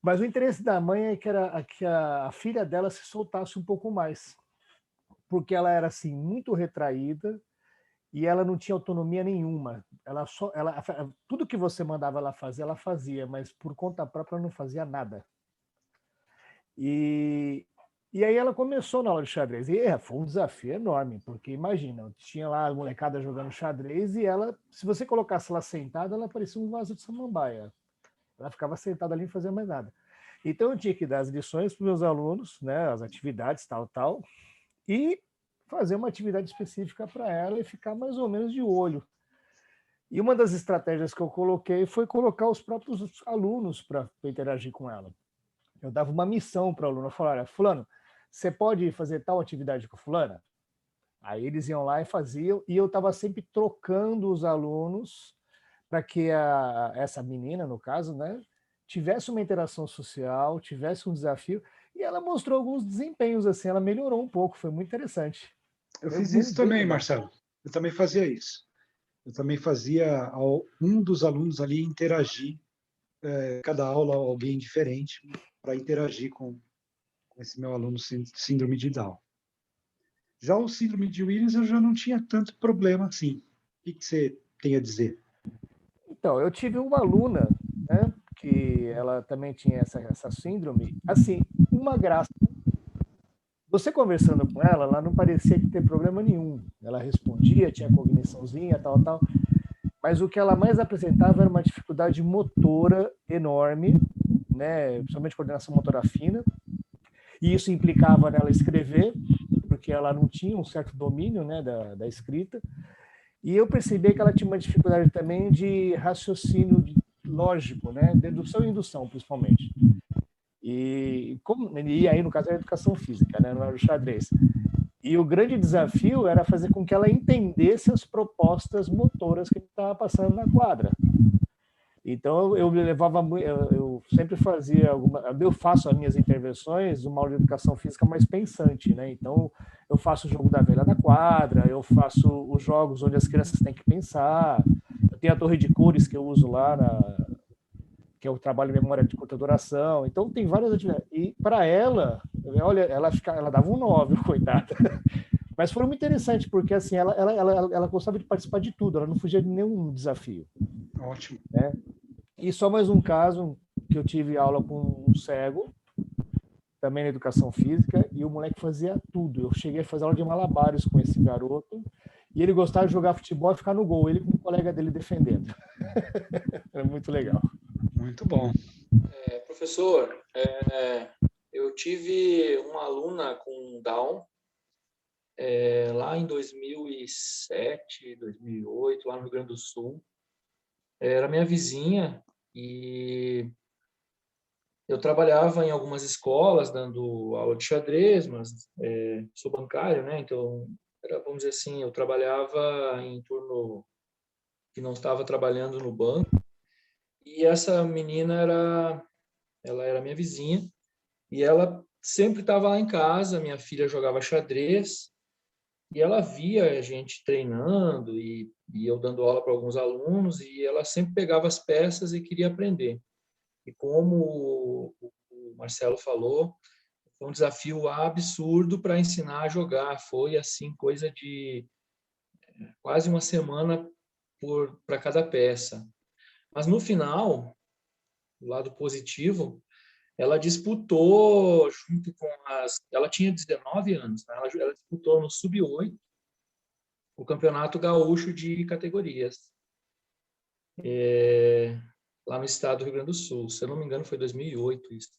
Mas o interesse da mãe é que a filha dela se soltasse um pouco mais, porque ela era assim muito retraída e ela não tinha autonomia nenhuma. Tudo que você mandava ela fazer, ela fazia, mas por conta própria ela não fazia nada. E aí ela começou na aula de xadrez. E foi um desafio enorme, porque imagina, tinha lá a molecada jogando xadrez e ela, se você colocasse ela sentada, ela parecia um vaso de samambaia. Ela ficava sentada ali e não fazia mais nada. Então eu tinha que dar as lições para os meus alunos, né, as atividades, tal, e fazer uma atividade específica para ela e ficar mais ou menos de olho. E uma das estratégias que eu coloquei foi colocar os próprios alunos para interagir com ela. Eu dava uma missão para o aluno, eu falava, olha, fulano, você pode fazer tal atividade com fulana? Aí eles iam lá e faziam, e eu estava sempre trocando os alunos para que essa menina, no caso, né, tivesse uma interação social, tivesse um desafio, e ela mostrou alguns desempenhos, assim, ela melhorou um pouco, foi muito interessante. Eu fiz isso também, Marcelo. Eu também fazia isso. Eu também fazia um dos alunos ali interagir cada aula alguém diferente para interagir com esse meu aluno síndrome de Down. Já o síndrome de Williams eu já não tinha tanto problema assim. O que você tem a dizer? Então, eu tive uma aluna, né, que ela também tinha essa síndrome, assim, uma graça. Você conversando com ela, ela não parecia ter problema nenhum. Ela respondia, tinha cogniçãozinha, tal, tal. Mas o que ela mais apresentava era uma dificuldade motora enorme, né, principalmente coordenação motora fina. E isso implicava nela escrever, porque ela não tinha um certo domínio, né, da escrita. E eu percebi que ela tinha uma dificuldade também de raciocínio lógico, né, dedução e indução, principalmente. E aí, no caso, era a educação física, né, não era o xadrez. E o grande desafio era fazer com que ela entendesse as propostas motoras que estava passando na quadra. Então, eu sempre fazia eu faço as minhas intervenções uma aula de educação física mais pensante, né? Então, eu faço o jogo da velha da quadra, eu faço os jogos onde as crianças têm que pensar, eu tenho a torre de cores que eu uso lá, que é o trabalho de memória de curta duração. Então, tem várias atividades. E, para ela, olha, ela dava um 9, coitada. Mas foi muito interessante, porque assim, ela gostava de participar de tudo, ela não fugia de nenhum desafio. Ótimo. Né? E só mais um caso que eu tive aula com um cego, também na educação física, e o moleque fazia tudo. Eu cheguei a fazer aula de malabares com esse garoto, e ele gostava de jogar futebol e ficar no gol, ele com o colega dele defendendo. Era muito legal. Muito bom. Professor, eu tive uma aluna com Down lá em 2007, 2008, lá no Rio Grande do Sul. Era minha vizinha e eu trabalhava em algumas escolas dando aula de xadrez, mas sou bancário, né? Então, vamos dizer assim, eu trabalhava em turno que não estava trabalhando no banco. E essa menina ela era minha vizinha e ela sempre estava lá em casa. Minha filha jogava xadrez e ela via a gente treinando e eu dando aula para alguns alunos, e ela sempre pegava as peças e queria aprender. E como o Marcelo falou, foi um desafio absurdo para ensinar a jogar. Foi assim, coisa de quase uma semana para cada peça. Mas no final, do lado positivo, ela disputou junto com ela tinha 19 anos, né? Ela disputou no Sub-8 o Campeonato Gaúcho de Categorias, lá no estado do Rio Grande do Sul. Se eu não me engano, foi 2008 isso.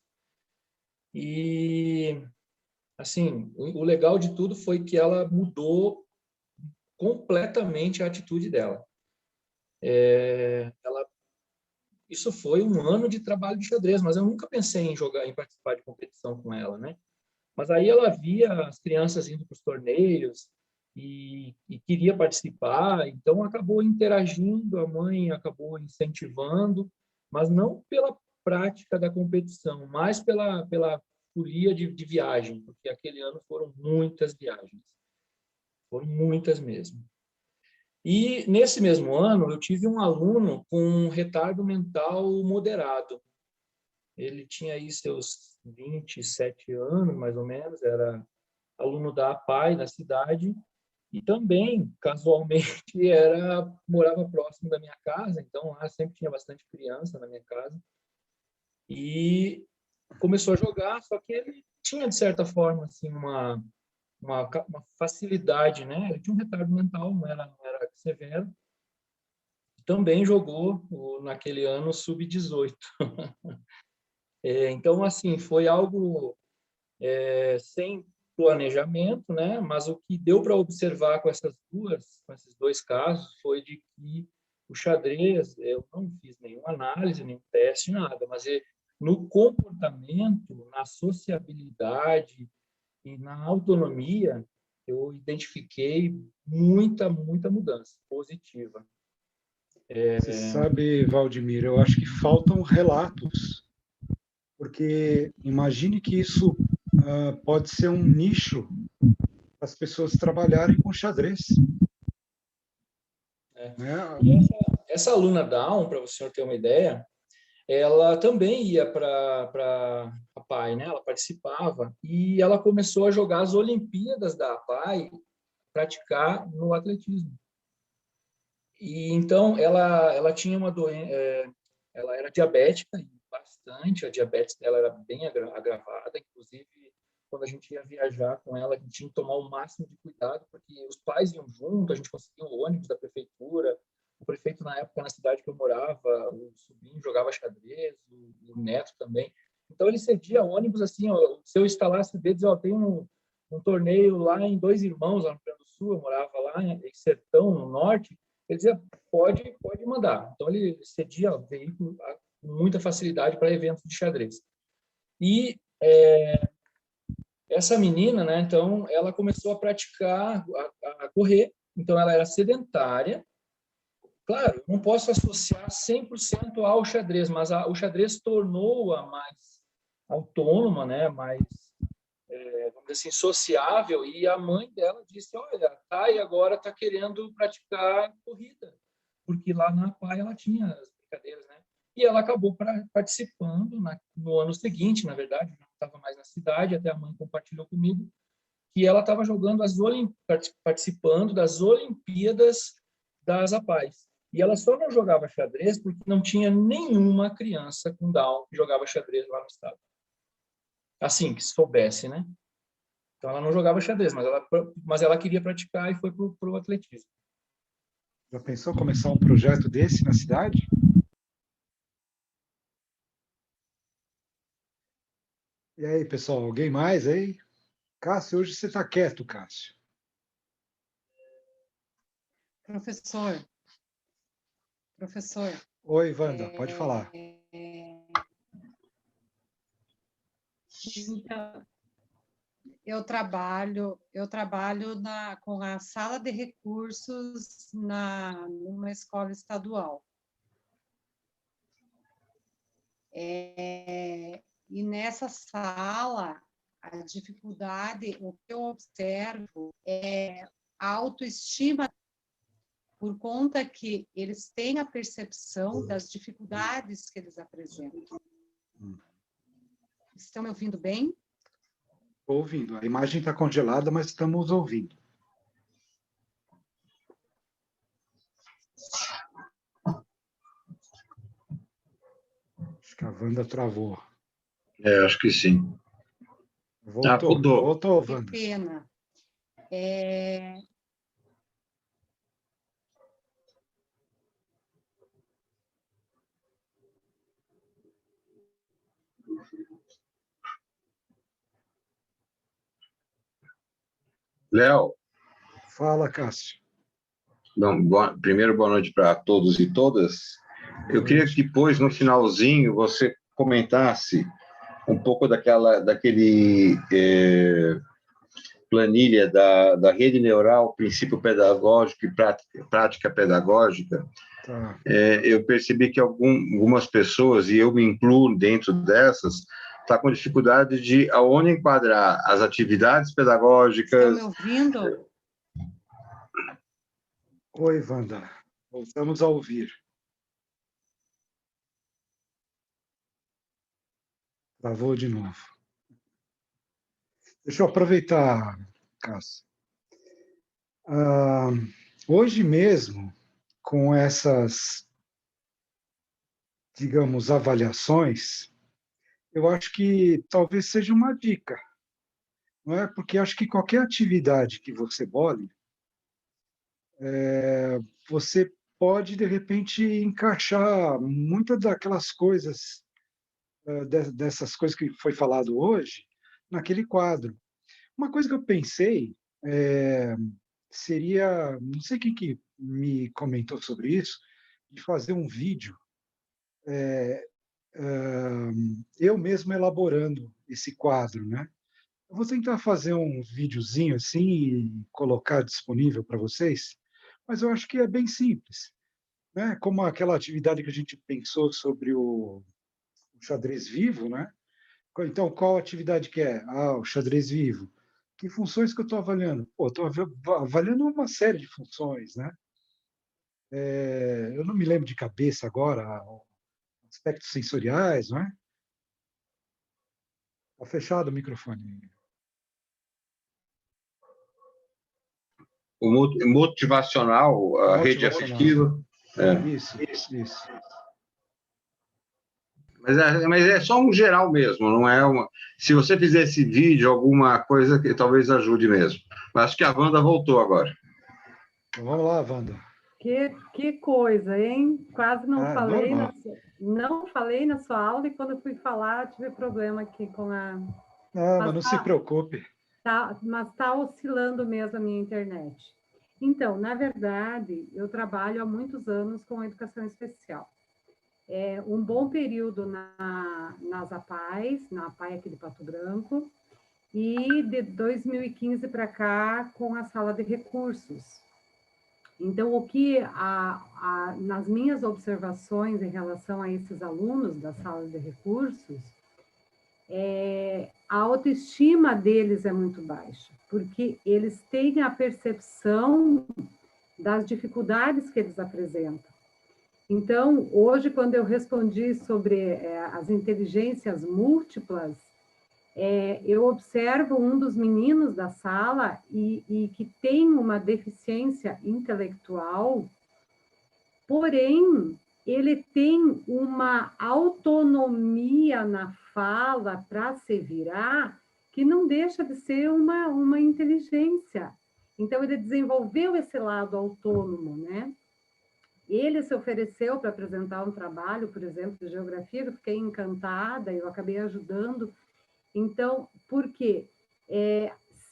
E, assim, o legal de tudo foi que ela mudou completamente a atitude dela. Isso foi um ano de trabalho de xadrez, mas eu nunca pensei em participar de competição com ela, né? Mas aí ela via as crianças indo para os torneios e queria participar, então acabou interagindo, a mãe acabou incentivando, mas não pela prática da competição, mas pela folia de viagem, porque aquele ano foram muitas viagens, foram muitas mesmo. E nesse mesmo ano eu tive um aluno com um retardo mental moderado. Ele tinha aí seus 27 anos, mais ou menos, era aluno da APAE, da cidade, e também, casualmente, morava próximo da minha casa, então lá sempre tinha bastante criança na minha casa, e começou a jogar, só que ele tinha, de certa forma, assim, uma facilidade, né? Ele tinha um retardo mental, não era severo. Também jogou naquele ano Sub-18. Então, assim, foi algo sem planejamento, né? Mas o que deu para observar com esses dois casos foi de que o xadrez, eu não fiz nenhuma análise, nenhum teste, nada, mas no comportamento, na sociabilidade e na autonomia, eu identifiquei muita mudança positiva. Você sabe, Valdemir, eu acho que faltam relatos, porque imagine que isso pode ser um nicho para as pessoas trabalharem com xadrez. E essa aluna Down, para o senhor ter uma ideia, ela também ia para a APAE, né? Ela participava e ela começou a jogar as Olimpíadas da APAE, praticar no atletismo. E então ela tinha uma doença, ela era diabética, bastante, a diabetes dela era bem agravada, inclusive quando a gente ia viajar com ela, a gente tinha que tomar o máximo de cuidado, porque os pais iam junto, a gente conseguia o ônibus da prefeitura, o prefeito na época na cidade que eu morava, o sobrinho jogava xadrez, o neto também. Então ele cedia ônibus assim, ó, se eu instalasse o dedo, dizia, ó, tem um torneio lá em Dois Irmãos, lá no Rio Grande do Sul, eu morava lá em Sertão, no norte, ele dizia, pode mandar. Então ele cedia veículo com muita facilidade para eventos de xadrez. E essa menina, né, então, ela começou a praticar, a correr, então ela era sedentária. Claro, não posso associar 100% ao xadrez, mas o xadrez tornou-a mais autônoma, né, mais, vamos dizer assim, sociável, e a mãe dela disse, olha, a Thay agora está querendo praticar corrida, porque lá na APAE ela tinha as brincadeiras, né? E ela acabou participando no ano seguinte, na verdade, não estava mais na cidade, até a mãe compartilhou comigo, que ela estava jogando participando das Olimpíadas das APAES. E ela só não jogava xadrez porque não tinha nenhuma criança com Down que jogava xadrez lá no estado. Assim, que soubesse, né? Então ela não jogava xadrez, mas ela queria praticar e foi para o atletismo. Já pensou começar um projeto desse na cidade? E aí, pessoal, alguém mais aí? Cássio, hoje você está quieto, Cássio. Professor, Oi, Wanda, pode falar. então, eu trabalho com a sala de recursos numa escola estadual. E nessa sala, a dificuldade, o que eu observo é a autoestima, por conta que eles têm a percepção das dificuldades que eles apresentam. Estão me ouvindo bem? Estou ouvindo. A imagem está congelada, mas estamos ouvindo. Acho que a Wanda travou. Acho que sim. Voltou, voltou, Que Wanda. pena. Léo. Fala, Cássio. Primeiro, boa noite para todos e todas. Eu queria que depois, no finalzinho, você comentasse um pouco daquele planilha da rede neural, princípio pedagógico e prática pedagógica. Tá. Eu percebi que algumas pessoas, e eu me incluo dentro dessas, está com dificuldade de aonde enquadrar as atividades pedagógicas. Estão me ouvindo? Oi, Wanda. Voltamos a ouvir. Travou de novo. Deixa eu aproveitar, Cássio. Hoje mesmo, com essas, digamos, avaliações, eu acho que talvez seja uma dica, não é? Porque acho que qualquer atividade que você bole, você pode, de repente, encaixar muitas daquelas coisas, dessas coisas que foi falado hoje, naquele quadro. Uma coisa que eu pensei seria, não sei quem que me comentou sobre isso, de fazer um vídeo, eu mesmo elaborando esse quadro, né? Eu vou tentar fazer um videozinho assim e colocar disponível para vocês, mas eu acho que é bem simples, né? Como aquela atividade que a gente pensou sobre o xadrez vivo, né? Então, qual atividade que é? O xadrez vivo. Que funções que eu estou avaliando? Estou avaliando uma série de funções, né? Eu não me lembro de cabeça agora aspectos sensoriais, não é? Está fechado o microfone. O motivacional, a rede afetiva. Isso. Mas é só um geral mesmo, não é uma. Se você fizer esse vídeo, alguma coisa que talvez ajude mesmo. Mas acho que a Wanda voltou agora. Então, vamos lá, Wanda. Que coisa, hein? Quase não falei. Normal. Não falei na sua aula e quando eu fui falar, tive problema aqui com a. Mas não se preocupe. Mas está oscilando mesmo a minha internet. Então, na verdade, eu trabalho há muitos anos com educação especial. Um bom período nas APAES, na APAE aqui de Pato Branco, e de 2015 para cá com a sala de recursos. Então, o que nas minhas observações em relação a esses alunos da sala de recursos, a autoestima deles é muito baixa, porque eles têm a percepção das dificuldades que eles apresentam. Então, hoje, quando eu respondi sobre as inteligências múltiplas, eu observo um dos meninos da sala e que tem uma deficiência intelectual, porém, ele tem uma autonomia na fala para se virar que não deixa de ser uma inteligência. Então, ele desenvolveu esse lado autônomo, né? Ele se ofereceu para apresentar um trabalho, por exemplo, de geografia, eu fiquei encantada, eu acabei ajudando. Então, por quê?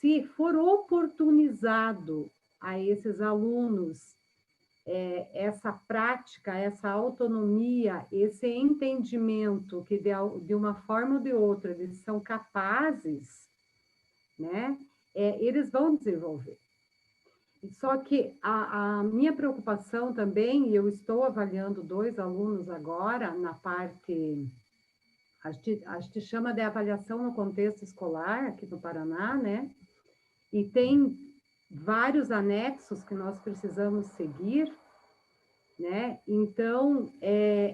Se for oportunizado a esses alunos essa prática, essa autonomia, esse entendimento que de uma forma ou de outra eles são capazes, né? Eles vão desenvolver. Só que a minha preocupação também, e eu estou avaliando 2 alunos agora na parte, a gente chama de avaliação no contexto escolar aqui no Paraná, né? E tem vários anexos que nós precisamos seguir, né? Então,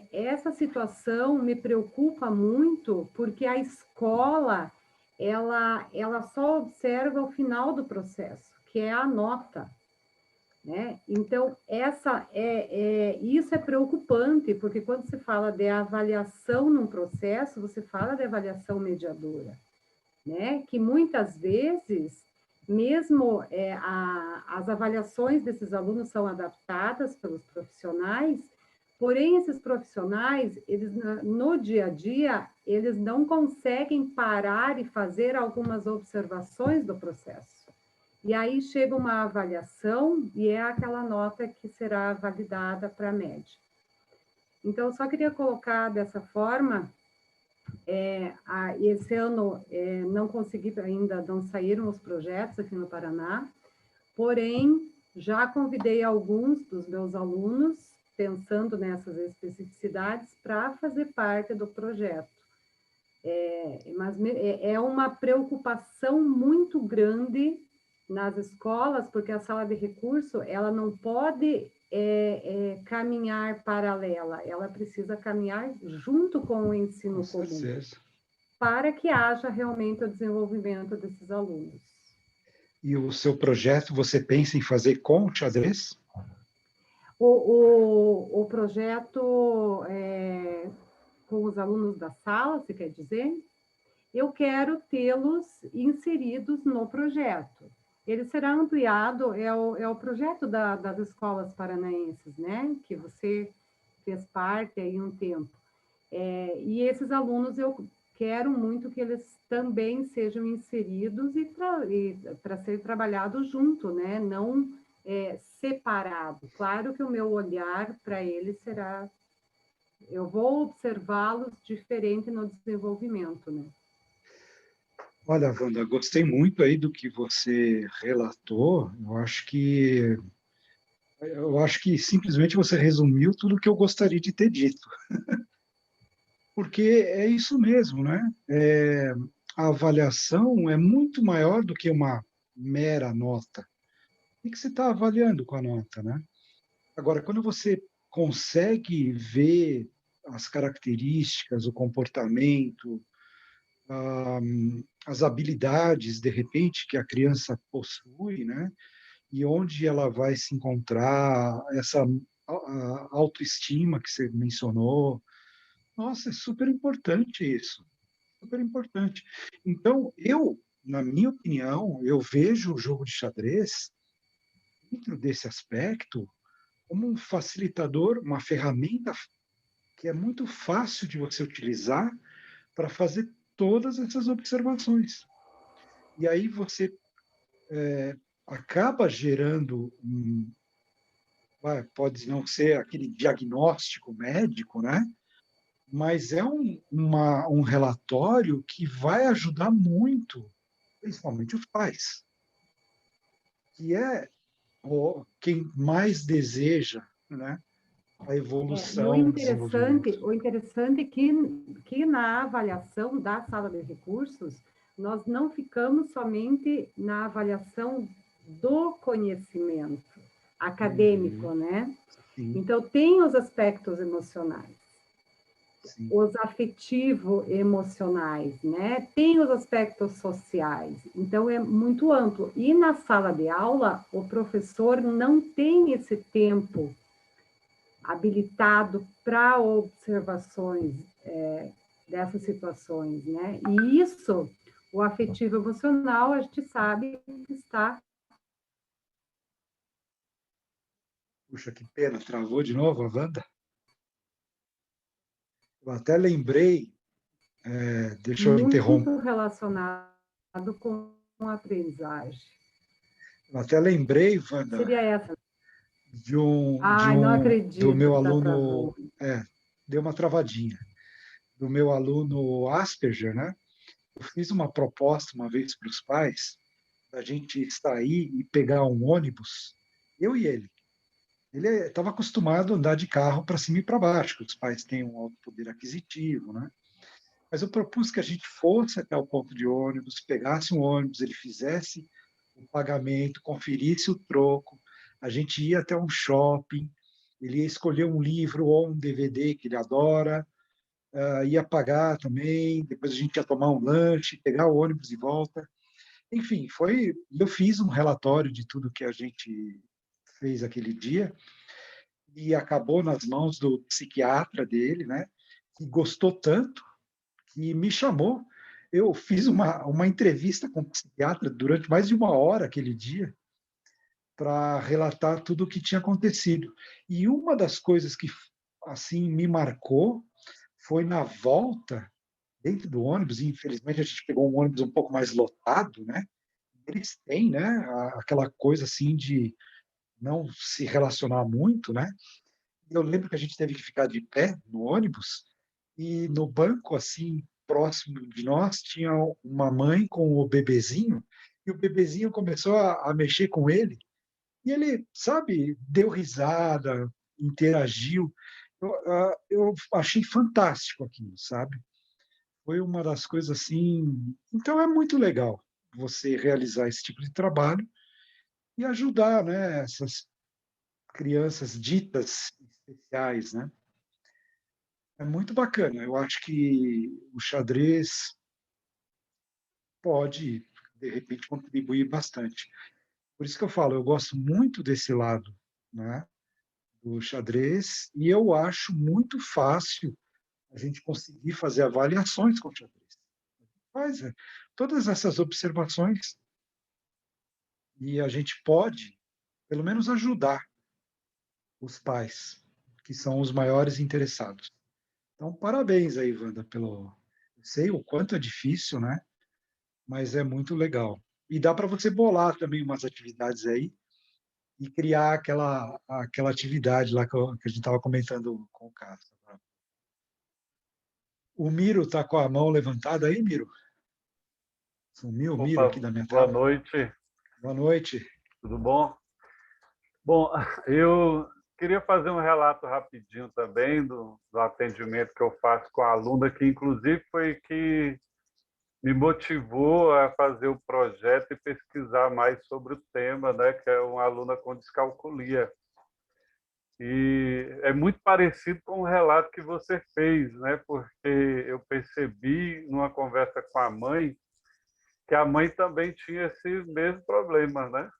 essa situação me preocupa muito, porque a escola, ela só observa o final do processo, que é a nota, né? Então, isso é preocupante, porque quando se fala de avaliação num processo, você fala de avaliação mediadora, né? Que muitas vezes, mesmo as avaliações desses alunos são adaptadas pelos profissionais, porém, esses profissionais, eles, no dia a dia, eles não conseguem parar e fazer algumas observações do processo. E aí chega uma avaliação e é aquela nota que será validada para a média. Então, eu só queria colocar dessa forma, esse ano não consegui ainda, não saíram os projetos aqui no Paraná, porém, já convidei alguns dos meus alunos, pensando nessas especificidades, para fazer parte do projeto. Mas é uma preocupação muito grande nas escolas, porque a sala de recurso, ela não pode caminhar paralela, ela precisa caminhar junto com o ensino comum, para que haja realmente o desenvolvimento desses alunos. E o seu projeto, você pensa em fazer com o xadrez? O projeto com os alunos da sala, você quer dizer? Eu quero tê-los inseridos no projeto. Ele será ampliado, é o projeto das escolas paranaenses, né? Que você fez parte aí um tempo. E esses alunos eu quero muito que eles também sejam inseridos e para ser trabalhado junto, né? Não separado. Claro que o meu olhar para eles será... Eu vou observá-los diferente no desenvolvimento, né? Olha, Wanda, gostei muito aí do que você relatou. Eu acho que simplesmente você resumiu tudo o que eu gostaria de ter dito. Porque é isso mesmo, né? A avaliação é muito maior do que uma mera nota. O que você está avaliando com a nota, né? Agora, quando você consegue ver as características, o comportamento, as habilidades, de repente, que a criança possui, né? E onde ela vai se encontrar, essa autoestima que você mencionou. Nossa, é super importante isso, super importante. Então, na minha opinião, eu vejo o jogo de xadrez, dentro desse aspecto, como um facilitador, uma ferramenta que é muito fácil de você utilizar para fazer todas essas observações. E aí você acaba gerando pode não ser aquele diagnóstico médico, né? Mas é um relatório que vai ajudar muito, principalmente os pais, que é quem mais deseja, né, a E evolução, o desenvolvimento. o interessante é que na avaliação da sala de recursos, nós não ficamos somente na avaliação do conhecimento acadêmico, né? Sim, Então, tem os aspectos emocionais, sim. os afetivo-emocionais, né? Tem os aspectos sociais. Então, é muito amplo. E na sala de aula, o professor não tem esse tempo habilitado para observações dessas situações, né? E isso, o afetivo emocional, a gente sabe que está. Puxa, que pena, travou de novo a Wanda? Eu até lembrei, deixa eu interromper, Muito relacionado com a aprendizagem. eu até lembrei, Wanda, Seria essa. de Ai, não do acredito meu que tá aluno, travando. deu uma travadinha, do meu aluno Asperger, né? Eu fiz uma proposta uma vez para os pais, da gente sair e pegar um ônibus, eu e ele. Ele estava acostumado a andar de carro para cima e para baixo, que os pais têm um alto poder aquisitivo, né? Mas eu propus que a gente fosse até o ponto de ônibus, pegasse um ônibus, ele fizesse o pagamento, conferisse o troco, a gente ia até um shopping, ele ia escolher um livro ou um DVD que ele adora, ia pagar também, depois a gente ia tomar um lanche, pegar o ônibus de volta. Enfim, eu fiz um relatório de tudo que a gente fez aquele dia e acabou nas mãos do psiquiatra dele, né? Que gostou tanto que me chamou. Eu fiz uma entrevista com o psiquiatra durante mais de 1 hora aquele dia para relatar tudo o que tinha acontecido. E uma das coisas que assim me marcou foi na volta dentro do ônibus, e infelizmente a gente pegou um ônibus um pouco mais lotado, né? Eles têm, né, aquela coisa assim de não se relacionar muito, né? Eu lembro que a gente teve que ficar de pé no ônibus e no banco assim próximo de nós tinha uma mãe com o bebezinho e o bebezinho começou a mexer com ele e ele, sabe, deu risada, interagiu. Eu achei fantástico aquilo, sabe? Foi uma das coisas assim. Então é muito legal você realizar esse tipo de trabalho e ajudar, né, essas crianças ditas especiais, né? É muito bacana. Eu acho que o xadrez pode, de repente, contribuir bastante. Por isso que eu falo, eu gosto muito desse lado, né, do xadrez, e eu acho muito fácil a gente conseguir fazer avaliações com o xadrez. Mas todas essas observações e a gente pode, pelo menos, ajudar os pais, que são os maiores interessados. Então, parabéns aí, Wanda, pelo. Eu sei o quanto é difícil, né? Mas é muito legal. E dá para você bolar também umas atividades aí e criar aquela atividade lá que a gente estava comentando com o Cássio. O Miro está com a mão levantada aí, Miro? Sumiu o Miro aqui Opa, da minha boa tela? noite, Boa noite. tudo bom? Bom, eu queria fazer um relato rapidinho também do atendimento que eu faço com a aluna, que inclusive foi que me motivou a fazer o projeto e pesquisar mais sobre o tema, né, que é uma aluna com descalculia. E é muito parecido com o relato que você fez, né? Porque eu percebi numa conversa com a mãe que a mãe também tinha esse mesmo problema, né?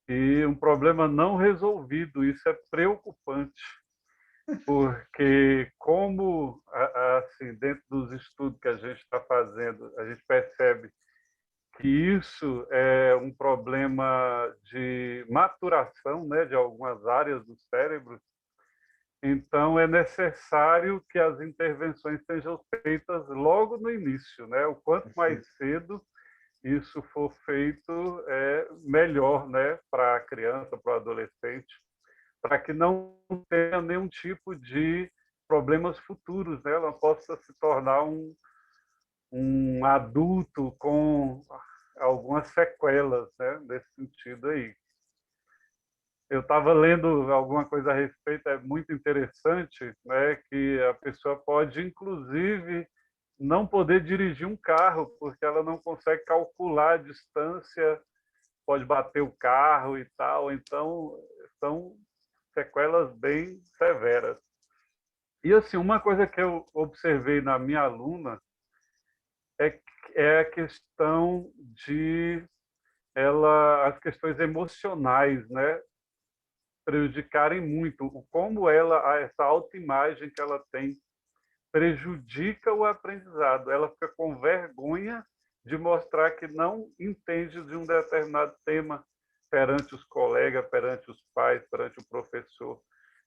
E um problema não resolvido. Isso é preocupante, porque como assim, dentro dos estudos que a gente está fazendo, a gente percebe que isso é um problema de maturação, né, de algumas áreas do cérebro. Então, é necessário que as intervenções sejam feitas logo no início, né? O quanto mais cedo isso for feito, é melhor, né, para a criança, para o adolescente, para que não tenha nenhum tipo de problemas futuros, né? Ela possa se tornar um adulto com algumas sequelas, né, nesse sentido aí. Eu estava lendo alguma coisa a respeito, é muito interessante, né, que a pessoa pode, inclusive, não poder dirigir um carro, porque ela não consegue calcular a distância, pode bater o carro e tal. Então, são sequelas bem severas. E, assim, uma coisa que eu observei na minha aluna é a questão de as questões emocionais, né, prejudicarem muito. Como essa autoimagem que ela tem prejudica o aprendizado. Ela fica com vergonha de mostrar que não entende de um determinado tema perante os colegas, perante os pais, perante o professor.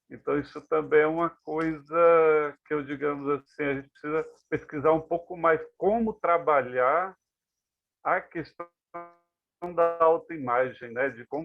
Então, isso também é uma coisa que eu, digamos assim, a gente precisa pesquisar um pouco mais como trabalhar a questão da autoimagem, né? De como